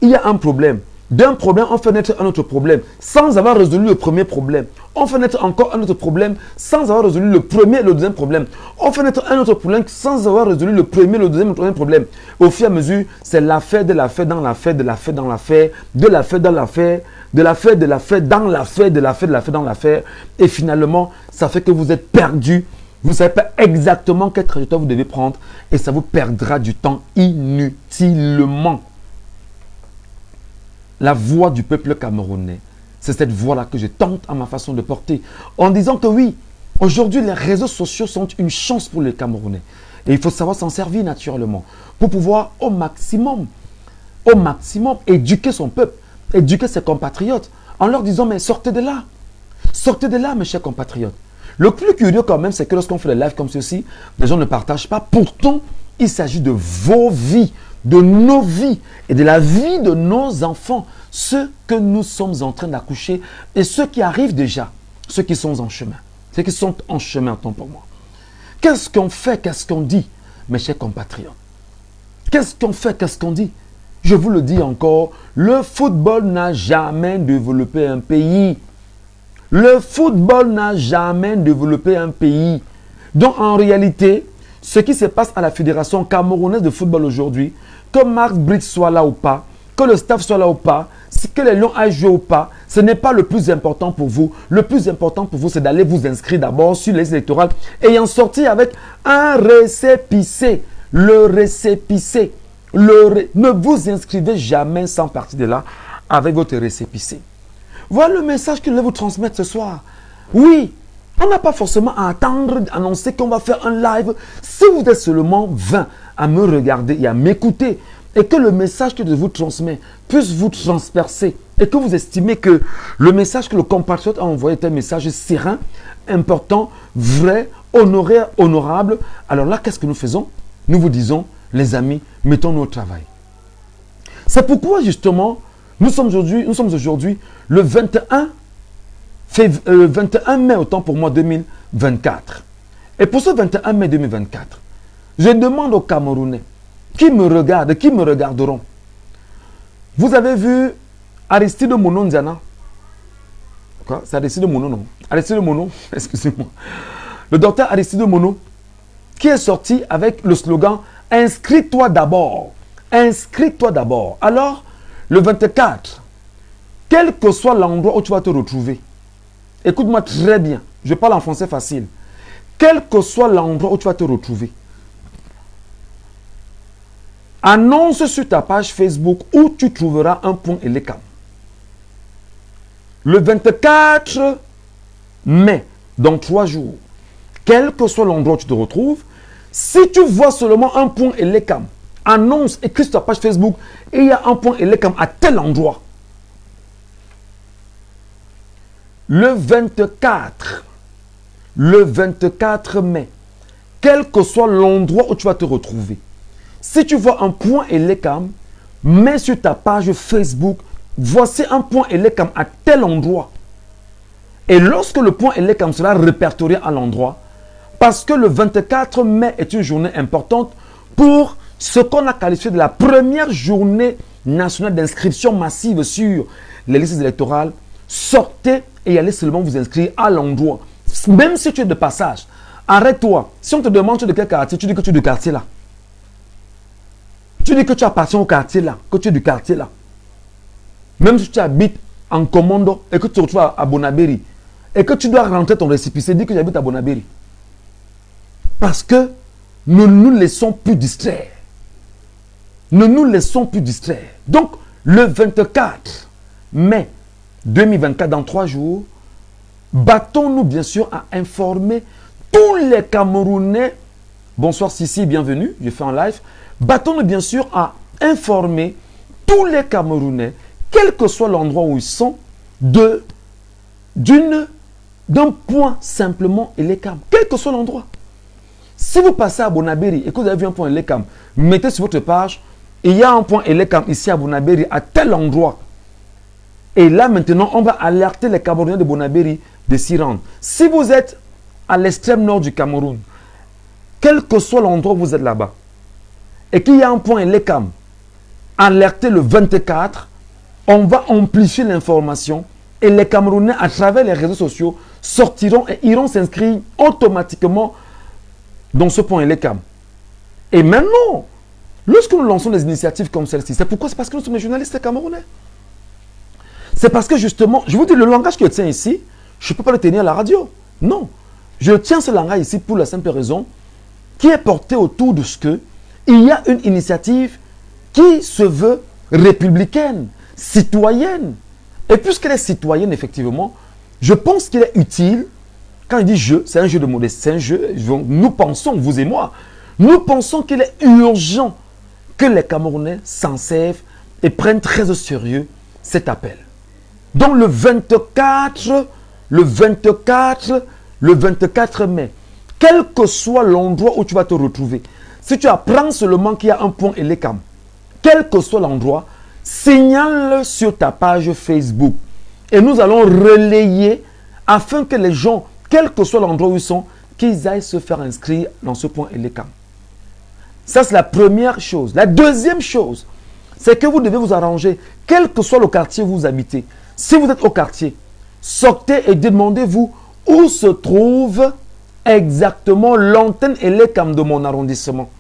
il y a un problème. D'un problème, on fait naître un autre problème sans avoir résolu le premier problème. On fait naître encore un autre problème sans avoir résolu le premier et le deuxième problème. On fait naître un autre problème sans avoir résolu le premier, le deuxième et le troisième problème. Au fur et à mesure, c'est l'affaire de l'affaire dans l'affaire, de l'affaire dans l'affaire, de l'affaire dans l'affaire, de l'affaire dans l'affaire, de l'affaire dans l'affaire. Et finalement, ça fait que vous êtes perdu. Vous ne savez pas exactement quelle trajectoire vous devez prendre et ça vous perdra du temps inutilement. La voix du peuple camerounais, c'est cette voix-là que je tente à ma façon de porter. En disant que oui, aujourd'hui, les réseaux sociaux sont une chance pour les Camerounais. Et il faut savoir s'en servir naturellement pour pouvoir au maximum, éduquer son peuple, éduquer ses compatriotes en leur disant, mais sortez de là, mes chers compatriotes. Le plus curieux quand même, c'est que lorsqu'on fait des lives comme ceci, les gens ne partagent pas. Pourtant, il s'agit de vos vies, de nos vies et de la vie de nos enfants, ceux que nous sommes en train d'accoucher et ceux qui arrivent déjà, ceux qui sont en chemin, ceux qui sont en chemin, autant pour moi. Qu'est-ce qu'on fait, qu'est-ce qu'on dit, mes chers compatriotes? Qu'est-ce qu'on fait, qu'est-ce qu'on dit? Je vous le dis encore, le football n'a jamais développé un pays. Le football n'a jamais développé un pays. Donc en réalité, ce qui se passe à la Fédération camerounaise de football aujourd'hui, que Marc Briggs soit là ou pas, que le staff soit là ou pas, que les Lions aillent jouer ou pas, ce n'est pas le plus important pour vous. Le plus important pour vous, c'est d'aller vous inscrire d'abord sur les électorales et en sortir avec un récépissé. Le récépissé. Ne vous inscrivez jamais sans partir de là avec votre récépissé. Voilà le message que je vais vous transmettre ce soir. Oui, on n'a pas forcément à attendre, annoncer qu'on va faire un live. Si vous êtes seulement 20 à me regarder et à m'écouter, et que le message que je vous transmets puisse vous transpercer, et que vous estimez que le message que le compatriote a envoyé est un message serein, important, vrai, honorable, alors là, qu'est-ce que nous faisons? Nous vous disons, les amis, mettons-nous au travail. C'est pourquoi, justement, nous sommes aujourd'hui le 21 mai, autant pour moi, 2024. Et pour ce 21 mai 2024, je demande aux Camerounais qui me regardent, qui me regarderont. Vous avez vu Aristide Mono Ndiana? Quoi? C'est Aristide Mono, non? Aristide Mono, excusez-moi. Le docteur Aristide Mono, qui est sorti avec le slogan « Inscris-toi d'abord ». Inscris-toi d'abord. Alors, le 24, quel que soit l'endroit où tu vas te retrouver, écoute-moi très bien, je parle en français facile. Quel que soit l'endroit où tu vas te retrouver, annonce sur ta page Facebook où tu trouveras un point Elekam. Le 24 mai, dans 3 jours, quel que soit l'endroit où tu te retrouves, si tu vois seulement un point Elekam, annonce, écris sur ta page Facebook, et il y a un point Elekam à tel endroit. Le 24 mai, quel que soit l'endroit où tu vas te retrouver, si tu vois un point Elekam, mets sur ta page Facebook, voici un point Elecam à tel endroit. Et lorsque le point Elecam sera répertorié à l'endroit, parce que le 24 mai est une journée importante pour ce qu'on a qualifié de la première journée nationale d'inscription massive sur les listes électorales, sortez et allez seulement vous inscrire à l'endroit. Même si tu es de passage, arrête-toi. Si on te demande tu es de quel quartier, tu dis que tu es du quartier là. Tu dis que tu appartiens au quartier là, que tu es du quartier là. Même si tu habites en Commando et que tu te retrouves à Bonabéry et que tu dois rentrer ton récépissé, dis que j'habite à Bonabéry. Parce que ne nous laissons plus distraire. Ne nous laissons plus distraire. Donc, le 24 mai 2024, dans 3 jours, battons-nous bien sûr à informer tous les Camerounais. Bonsoir Sissi, bienvenue, je fais en live. Battons-nous bien sûr à informer tous les Camerounais, quel que soit l'endroit où ils sont, d'un point simplement Elecam, quel que soit l'endroit. Si vous passez à Bonabéry et que vous avez vu un point Elecam, mettez sur votre page, il y a un point Elecam ici à Bonabéry, à tel endroit. Et là maintenant, on va alerter les Camerounais de Bonabéry de s'y rendre. Si vous êtes à l'extrême nord du Cameroun, quel que soit l'endroit où vous êtes là-bas, et qu'il y a un point Elecam, alertez le 24, on va amplifier l'information et les Camerounais, à travers les réseaux sociaux, sortiront et iront s'inscrire automatiquement dans ce point Elecam. Et maintenant, lorsque nous lançons des initiatives comme celle-ci, c'est pourquoi? C'est parce que nous sommes des journalistes camerounais. C'est parce que justement, je vous dis, le langage que je tiens ici, je ne peux pas le tenir à la radio. Non. Je tiens ce langage ici pour la simple raison qui est porté autour de ce que il y a une initiative qui se veut républicaine, citoyenne. Et puisqu'elle est citoyenne, effectivement, je pense qu'il est utile. Quand il dit je, c'est un jeu de modestie, c'est un jeu. Nous pensons, vous et moi, nous pensons qu'il est urgent que les Camerounais s'en servent et prennent très au sérieux cet appel. Donc le 24 mai, quel que soit l'endroit où tu vas te retrouver, si tu apprends seulement qu'il y a un point Elecam, quel que soit l'endroit, signale sur ta page Facebook. Et nous allons relayer afin que les gens, quel que soit l'endroit où ils sont, qu'ils aillent se faire inscrire dans ce point Elecam. Ça, c'est la première chose. La deuxième chose, c'est que vous devez vous arranger, quel que soit le quartier où vous habitez. Si vous êtes au quartier, sortez et demandez-vous où se trouve exactement l'antenne Elecam de mon arrondissement.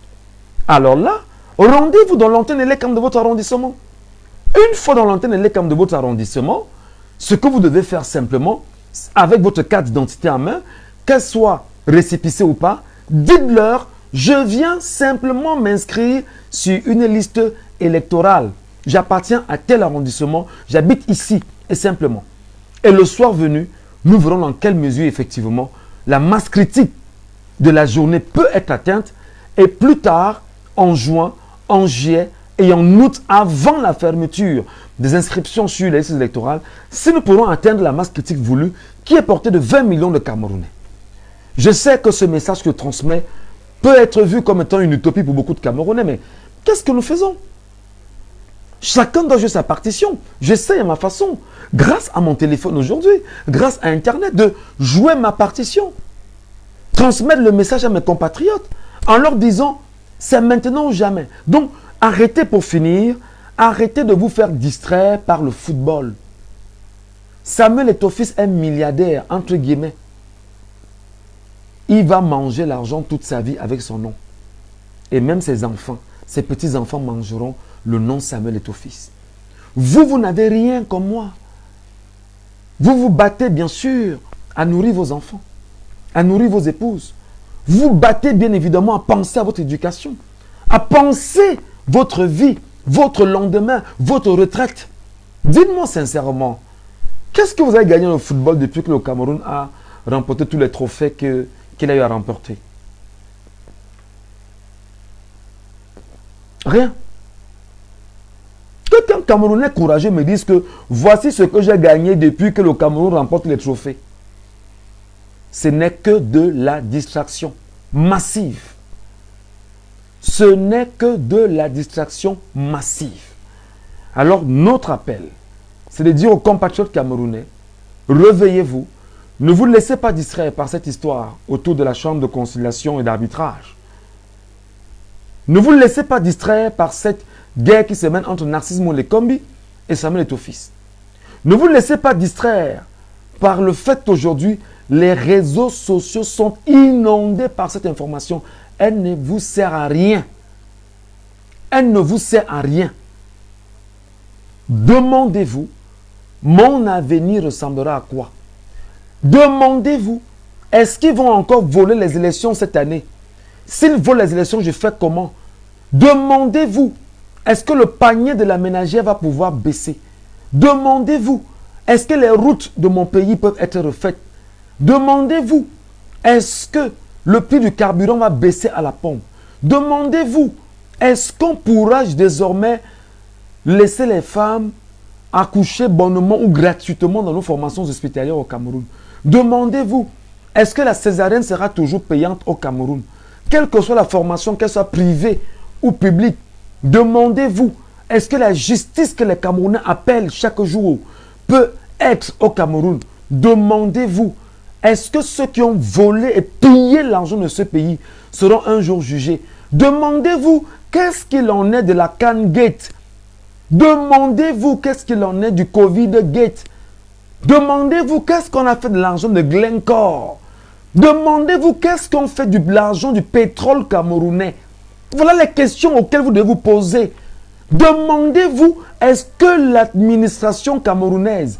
Alors là, rendez-vous dans l'antenne Elecam de votre arrondissement. Une fois dans l'antenne Elecam de votre arrondissement, ce que vous devez faire simplement, avec votre carte d'identité en main, qu'elle soit récépissée ou pas, dites-leur, je viens simplement m'inscrire sur une liste électorale. J'appartiens à tel arrondissement, j'habite ici, et simplement. Et le soir venu, nous verrons dans quelle mesure, effectivement, la masse critique de la journée peut être atteinte. Et plus tard, en juin, en juillet et en août, avant la fermeture des inscriptions sur les listes électorales, si nous pourrons atteindre la masse critique voulue, qui est portée de 20 millions de Camerounais. Je sais que ce message que je transmets peut être vu comme étant une utopie pour beaucoup de Camerounais, mais qu'est-ce que nous faisons? Chacun doit jouer sa partition. J'essaie à ma façon, grâce à mon téléphone aujourd'hui, grâce à Internet, de jouer ma partition. Transmettre le message à mes compatriotes en leur disant, c'est maintenant ou jamais. Donc, arrêtez pour finir, arrêtez de vous faire distraire par le football. Samuel Eto'o-Fils est milliardaire, entre guillemets. Il va manger l'argent toute sa vie avec son nom. Et même ses enfants, ses petits-enfants mangeront le nom Samuel Eto'o-Fils. Vous, vous n'avez rien comme moi. Vous vous battez bien sûr à nourrir vos enfants, à nourrir vos épouses. Vous battez bien évidemment à penser à votre éducation, à penser votre vie, votre lendemain, votre retraite. Dites-moi sincèrement, qu'est-ce que vous avez gagné au football depuis que le Cameroun a remporté tous les trophées qu'il a eu à remporter? Rien. Que qu'un Camerounais courageux me dise que voici ce que j'ai gagné depuis que le Cameroun remporte les trophées. Ce n'est que de la distraction massive. Ce n'est que de la distraction massive. Alors notre appel, c'est de dire aux compatriotes camerounais, réveillez-vous, ne vous laissez pas distraire par cette histoire autour de la chambre de conciliation et d'arbitrage. Ne vous laissez pas distraire par cette guerre qui se mène entre Narcisse Molekombi et Samuel Eto'o-Fils. Ne vous laissez pas distraire par le fait qu'aujourd'hui, les réseaux sociaux sont inondés par cette information. Elle ne vous sert à rien. Elle ne vous sert à rien. Demandez-vous, mon avenir ressemblera à quoi? Demandez-vous, est-ce qu'ils vont encore voler les élections cette année? S'ils volent les élections, je fais comment? Demandez-vous, est-ce que le panier de la ménagère va pouvoir baisser? Demandez-vous, est-ce que les routes de mon pays peuvent être refaites? Demandez-vous, est-ce que le prix du carburant va baisser à la pompe? Demandez-vous, est-ce qu'on pourra désormais laisser les femmes accoucher bonnement ou gratuitement dans nos formations hospitalières au Cameroun? Demandez-vous, est-ce que la césarienne sera toujours payante au Cameroun? Quelle que soit la formation, qu'elle soit privée ou publique, demandez-vous, est-ce que la justice que les Camerounais appellent chaque jour peut être au Cameroun? Demandez-vous, est-ce que ceux qui ont volé et pillé l'argent de ce pays seront un jour jugés? Demandez-vous, qu'est-ce qu'il en est de la Can Gate? Demandez-vous, qu'est-ce qu'il en est du Covid Gate? Demandez-vous, qu'est-ce qu'on a fait de l'argent de Glencore? Demandez-vous, qu'est-ce qu'on fait de l'argent du pétrole camerounais? Voilà les questions auxquelles vous devez vous poser. Demandez-vous, est-ce que l'administration camerounaise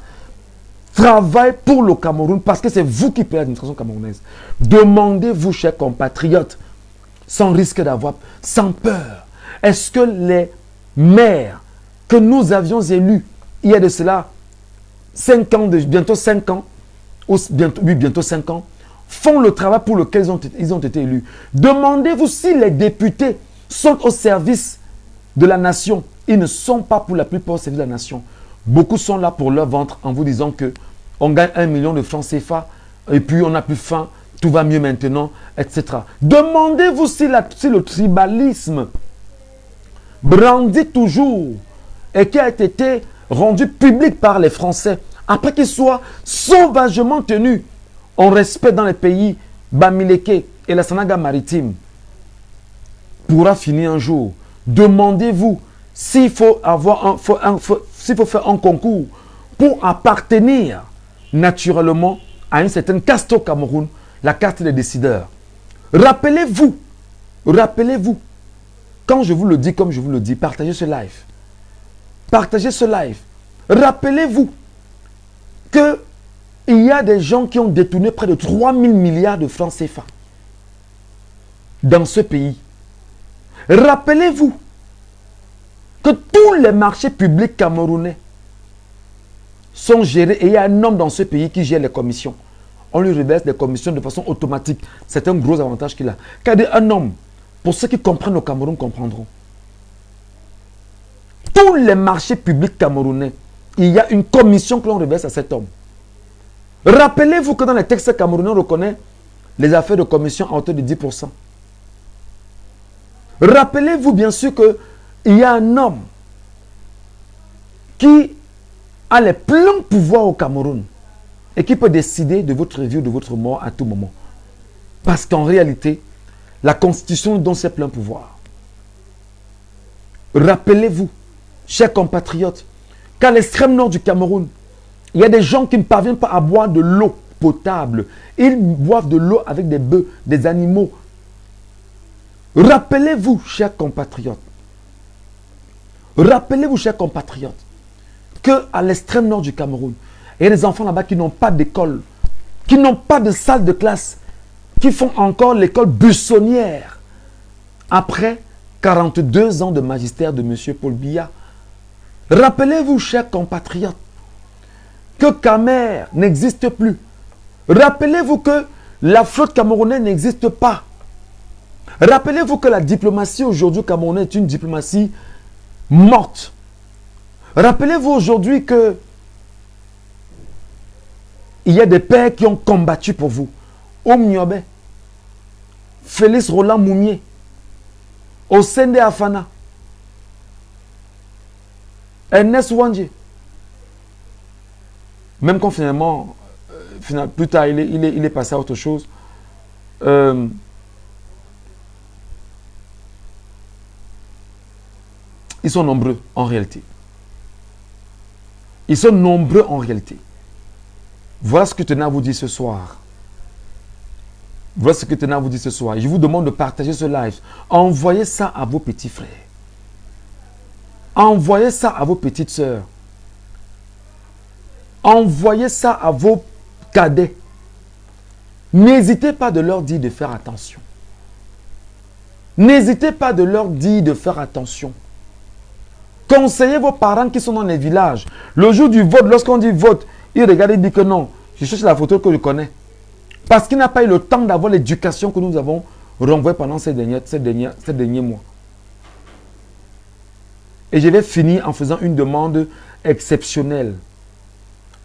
travaille pour le Cameroun? Parce que c'est vous qui payez l'administration camerounaise. Demandez-vous, chers compatriotes, sans risque d'avoir, sans peur, est-ce que les maires que nous avions élus il y a de cela 5 ans, bientôt 5 ans, ou bientôt 5 ans, font le travail pour lequel ils ont été élus? Demandez-vous si les députés sont au service de la nation. Ils ne sont pas pour la plupart au service de la nation. Beaucoup sont là pour leur ventre en vous disant que on gagne 1 million de francs CFA et puis on n'a plus faim, tout va mieux maintenant, etc. Demandez-vous si le tribalisme brandit toujours et qui a été rendu public par les Français, après qu'il soit sauvagement tenu en respect dans les pays Bamileke et la Sanaga maritime, pourra finir un jour. Demandez-vous s'il faut faire un concours pour appartenir naturellement à une certaine caste au Cameroun, la caste des décideurs. Rappelez-vous, quand je vous le dis comme je vous le dis, partagez ce live. Partagez ce live. Rappelez-vous qu'il y a des gens qui ont détourné près de 3 000 milliards de francs CFA dans ce pays. Rappelez-vous que tous les marchés publics camerounais sont gérés et il y a un homme dans ce pays qui gère les commissions. On lui reverse des commissions de façon automatique. C'est un gros avantage qu'il a. Car un homme, pour ceux qui comprennent au Cameroun, comprendront. Tous les marchés publics camerounais, il y a une commission que l'on reverse à cet homme. Rappelez-vous que dans les textes camerounais, on reconnaît les affaires de commission à hauteur de 10%. Rappelez-vous bien sûr qu'il y a un homme qui a les pleins pouvoirs au Cameroun et qui peut décider de votre vie ou de votre mort à tout moment. Parce qu'en réalité, la Constitution donne ses pleins pouvoirs. Rappelez-vous, chers compatriotes, qu'à l'extrême nord du Cameroun, il y a des gens qui ne parviennent pas à boire de l'eau potable. Ils boivent de l'eau avec des bœufs, des animaux. Rappelez-vous, chers compatriotes, qu'à l'extrême nord du Cameroun, il y a des enfants là-bas qui n'ont pas d'école, qui n'ont pas de salle de classe, qui font encore l'école buissonnière. Après 42 ans de magistère de M. Paul Biya. Rappelez-vous, chers compatriotes, que Camer n'existe plus. Rappelez-vous que la flotte camerounaise n'existe pas. Rappelez-vous que la diplomatie aujourd'hui camerounaise est une diplomatie morte. Rappelez-vous aujourd'hui que il y a des pères qui ont combattu pour vous. Omniobe, Félix Roland Moumier, Osende Afana. Ernest Ouandjé. Même quand finalement, plus tard, il est passé à autre chose. Ils sont nombreux en réalité. Ils sont nombreux en réalité. Voilà ce que je tenais à vous dire ce soir. Voilà ce que je tenais à vous dire ce soir. Je vous demande de partager ce live. Envoyez ça à vos petits frères. Envoyez ça à vos petites sœurs. Envoyez ça à vos cadets. N'hésitez pas de leur dire de faire attention. N'hésitez pas de leur dire de faire attention. Conseillez vos parents qui sont dans les villages. Le jour du vote, lorsqu'on dit vote, ils regardent et disent que non, je cherche la photo que je connais. Parce qu'il n'a pas eu le temps d'avoir l'éducation que nous avons renvoyée pendant ces derniers mois. Et je vais finir en faisant une demande exceptionnelle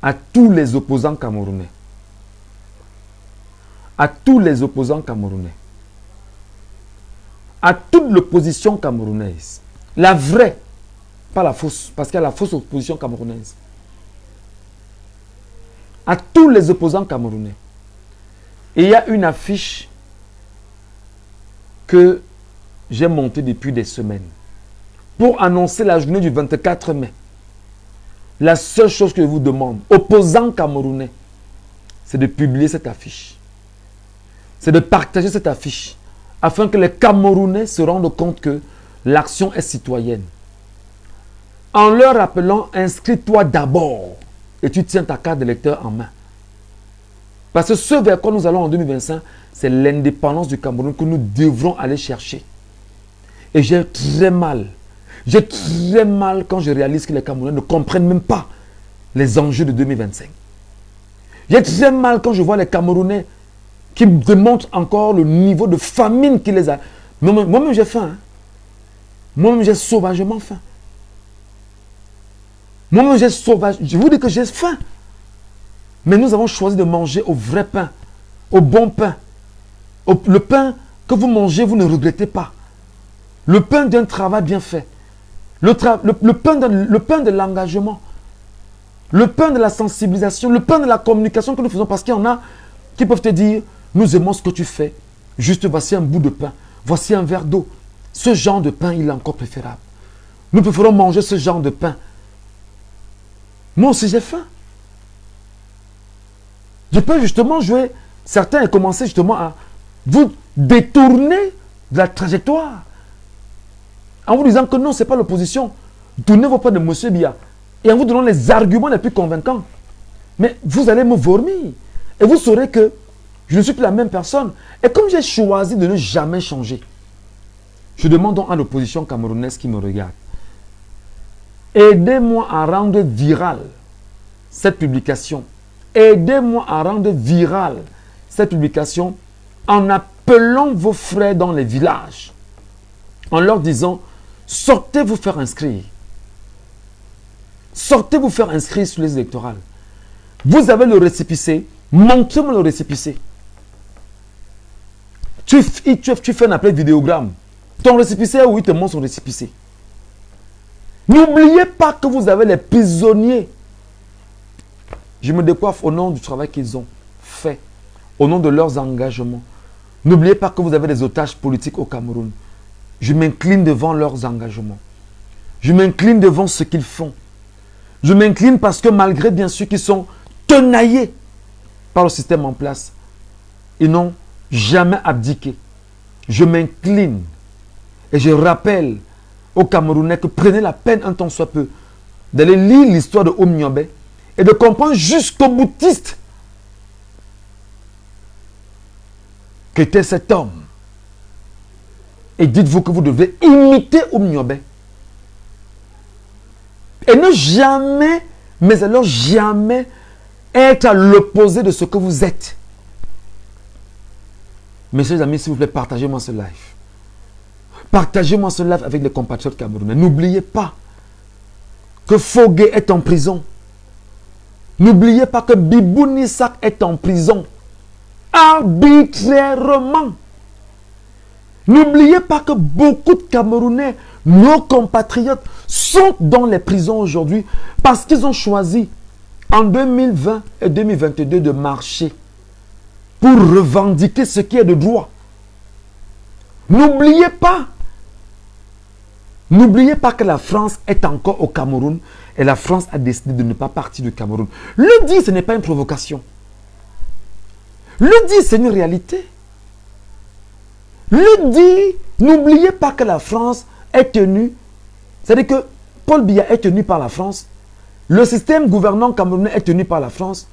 à tous les opposants camerounais. À tous les opposants camerounais. À toute l'opposition camerounaise. La vraie, pas la fausse, parce qu'il y a la fausse opposition camerounaise. À tous les opposants camerounais. Et il y a une affiche que j'ai montée depuis des semaines pour annoncer la journée du 24 mai. La seule chose que je vous demande, opposants camerounais, c'est de publier cette affiche. C'est de partager cette affiche afin que les Camerounais se rendent compte que l'action est citoyenne. En leur rappelant, inscris-toi d'abord et tu tiens ta carte d'électeur en main. Parce que ce vers quoi nous allons en 2025, c'est l'indépendance du Cameroun que nous devrons aller chercher. Et j'ai très mal quand je réalise que les Camerounais ne comprennent même pas les enjeux de 2025. J'ai très mal quand je vois les Camerounais qui démontrent encore le niveau de famine qui les a. Moi-même j'ai faim. Hein. Moi-même j'ai sauvagement faim. Moi-même j'ai sauvage. Je vous dis que j'ai faim. Mais nous avons choisi de manger au vrai pain, au bon pain. Le pain que vous mangez, vous ne regrettez pas. Le pain d'un travail bien fait. Le pain de l'engagement. Le pain de la sensibilisation. Le pain de la communication que nous faisons. Parce qu'il y en a qui peuvent te dire, nous aimons ce que tu fais. Juste voici un bout de pain. Voici un verre d'eau. Ce genre de pain, il est encore préférable. Nous préférons manger ce genre de pain. Moi aussi, j'ai faim. Je peux justement jouer. Certains ont commencé justement à vous détourner de la trajectoire. En vous disant que non, ce n'est pas l'opposition. Tournez vos pas de M. Biya. Et en vous donnant les arguments les plus convaincants. Mais vous allez me vomir. Et vous saurez que je ne suis plus la même personne. Et comme j'ai choisi de ne jamais changer, je demande donc à l'opposition camerounaise qui me regarde. Aidez-moi à rendre virale cette publication. Aidez-moi à rendre virale cette publication en appelant vos frères dans les villages. En leur disant, sortez vous faire inscrire. Sortez vous faire inscrire sur les électorales. Vous avez le récépissé. Montrez-moi le récépissé. Tu fais un appel vidéogramme. Ton récépissé, oui, te montre son récépissé. N'oubliez pas que vous avez les prisonniers. Je me décoiffe au nom du travail qu'ils ont fait, au nom de leurs engagements. N'oubliez pas que vous avez des otages politiques au Cameroun. Je m'incline devant leurs engagements. Je m'incline devant ce qu'ils font. Je m'incline parce que malgré bien sûr qu'ils sont tenaillés par le système en place, ils n'ont jamais abdiqué. Je m'incline et je rappelle aux Camerounais que prenez la peine un temps soit peu d'aller lire l'histoire de Omniobé et de comprendre jusqu'au boutiste qu'était cet homme. Et dites-vous que vous devez imiter Omniobé. Et ne jamais, mais alors jamais, être à l'opposé de ce que vous êtes. Messieurs amis, s'il vous plaît, partagez-moi ce live. Partagez-moi ce live avec les compatriotes camerounais. N'oubliez pas que Fogué est en prison. N'oubliez pas que Bibou Nissak est en prison. Arbitrairement. N'oubliez pas que beaucoup de Camerounais, nos compatriotes, sont dans les prisons aujourd'hui parce qu'ils ont choisi en 2020 et 2022 de marcher pour revendiquer ce qui est de droit. N'oubliez pas que la France est encore au Cameroun et la France a décidé de ne pas partir du Cameroun. Le dire, ce n'est pas une provocation. Le dire, c'est une réalité. Le dit, n'oubliez pas que la France est tenue, c'est-à-dire que Paul Biya est tenu par la France, le système gouvernant camerounais est tenu par la France,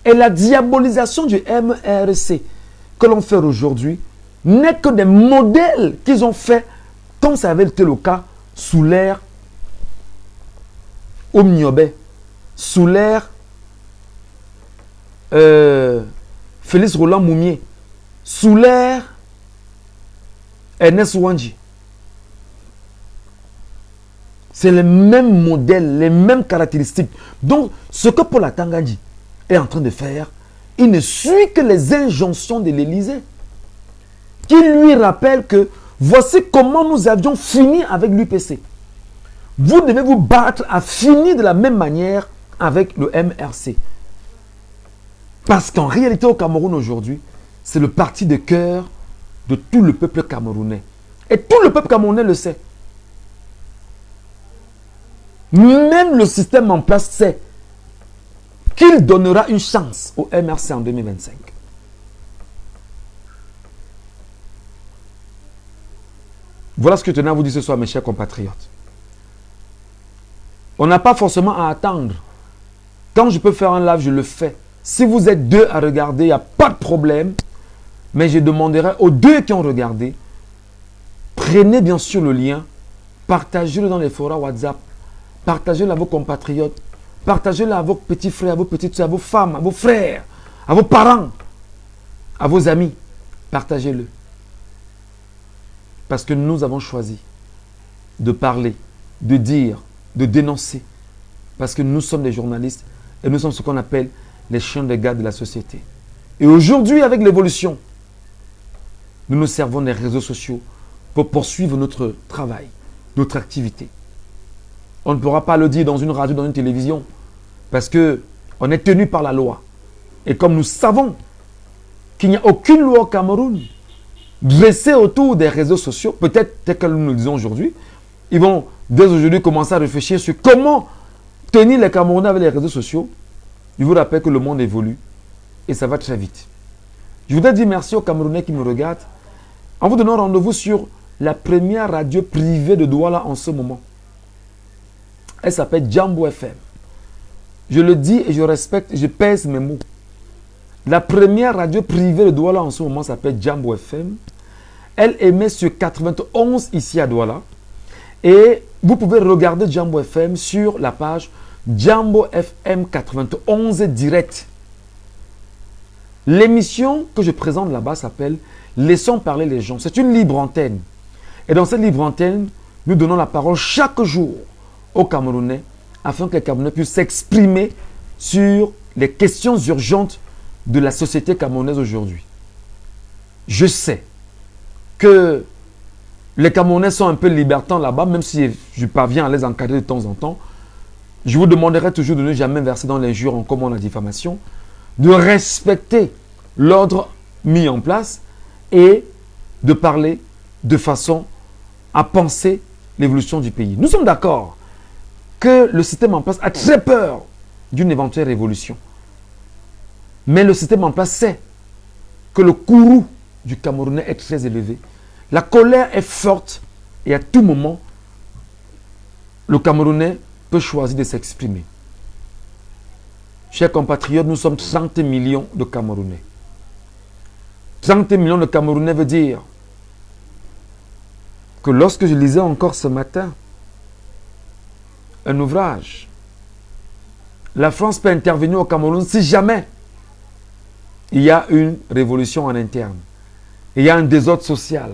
et la diabolisation du MRC que l'on fait aujourd'hui n'est que des modèles qu'ils ont fait, comme ça avait été le cas sous l'ère Omniobé, sous l'ère Félix Roland Moumier, sous l'ère Ernest Ouandji. C'est le même modèle, les mêmes caractéristiques. Donc, ce que Paul Atanga dit est en train de faire, il ne suit que les injonctions de l'Élysée, qui lui rappelle que voici comment nous avions fini avec l'UPC. Vous devez vous battre à finir de la même manière avec le MRC. Parce qu'en réalité, au Cameroun aujourd'hui, c'est le parti de cœur de tout le peuple camerounais. Et tout le peuple camerounais le sait. Même le système en place sait qu'il donnera une chance au MRC en 2025. Voilà ce que je tenais à vous dire ce soir, mes chers compatriotes. On n'a pas forcément à attendre. Quand je peux faire un live, je le fais. Si vous êtes deux à regarder, il n'y a pas de problème. Mais je demanderai aux deux qui ont regardé, prenez bien sûr le lien, partagez-le dans les forums WhatsApp, partagez-le à vos compatriotes, partagez-le à vos petits frères, à vos petites soeurs, à vos femmes, à vos frères, à vos parents, à vos amis. Partagez-le. Parce que nous avons choisi de parler, de dire, de dénoncer. Parce que nous sommes des journalistes et nous sommes ce qu'on appelle les chiens de garde de la société. Et aujourd'hui, avec l'évolution, nous nous servons des réseaux sociaux pour poursuivre notre travail, notre activité. On ne pourra pas le dire dans une radio, dans une télévision, parce qu'on est tenu par la loi. Et comme nous savons qu'il n'y a aucune loi au Cameroun dressée autour des réseaux sociaux, peut-être tel que nous le disons aujourd'hui, ils vont dès aujourd'hui commencer à réfléchir sur comment tenir les Camerounais avec les réseaux sociaux. Je vous rappelle que le monde évolue et ça va très vite. Je voudrais dire merci aux Camerounais qui me regardent en vous donnant rendez-vous sur la première radio privée de Douala en ce moment. Elle s'appelle Jambo FM. Je le dis et je respecte, je pèse mes mots. La première radio privée de Douala en ce moment s'appelle Jambo FM. Elle émet sur 91 ici à Douala. Et vous pouvez regarder Jambo FM sur la page Jambo FM 91 direct. L'émission que je présente là-bas s'appelle Laissons parler les gens. C'est une libre antenne. Et dans cette libre antenne, nous donnons la parole chaque jour aux Camerounais afin que les Camerounais puissent s'exprimer sur les questions urgentes de la société camerounaise aujourd'hui. Je sais que les Camerounais sont un peu libertins là-bas, même si je parviens à les encadrer de temps en temps. Je vous demanderai toujours de ne jamais verser dans l'injure en commun la diffamation, de respecter l'ordre mis en place et de parler de façon à penser l'évolution du pays. Nous sommes d'accord que le système en place a très peur d'une éventuelle révolution. Mais le système en place sait que le courroux du Camerounais est très élevé. La colère est forte et à tout moment, le Camerounais peut choisir de s'exprimer. Chers compatriotes, nous sommes 30 millions de Camerounais. 30 millions de Camerounais veut dire que lorsque je lisais encore ce matin un ouvrage, la France peut intervenir au Cameroun si jamais il y a une révolution en interne, il y a un désordre social.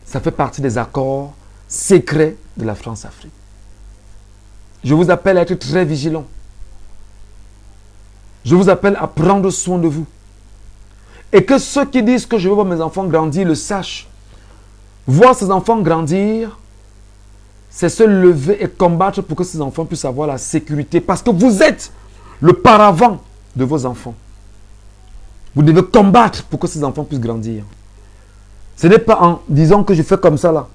Ça fait partie des accords secrets de la France-Afrique. Je vous appelle à être très vigilants. Je vous appelle à prendre soin de vous. Et que ceux qui disent que je veux voir mes enfants grandir le sachent. Voir ses enfants grandir, c'est se lever et combattre pour que ces enfants puissent avoir la sécurité. Parce que vous êtes le paravent de vos enfants. Vous devez combattre pour que ces enfants puissent grandir. Ce n'est pas en disant que je fais comme ça là.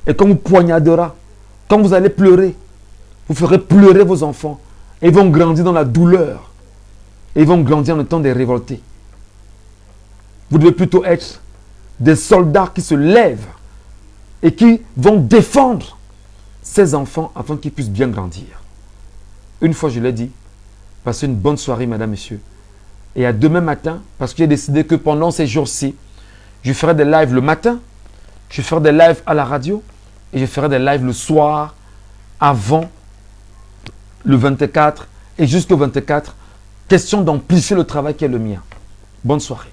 Et quand vous poignardera, quand vous allez pleurer, vous ferez pleurer vos enfants. Et ils vont grandir dans la douleur. Et ils vont grandir en étant des révoltés. Vous devez plutôt être des soldats qui se lèvent et qui vont défendre ces enfants afin qu'ils puissent bien grandir. Une fois, je l'ai dit, passez une bonne soirée, madame, monsieur. Et à demain matin, parce que j'ai décidé que pendant ces jours-ci, je ferai des lives le matin, je ferai des lives à la radio et je ferai des lives le soir avant le 24 et jusqu'au 24. Question d'amplifier le travail qui est le mien. Bonne soirée.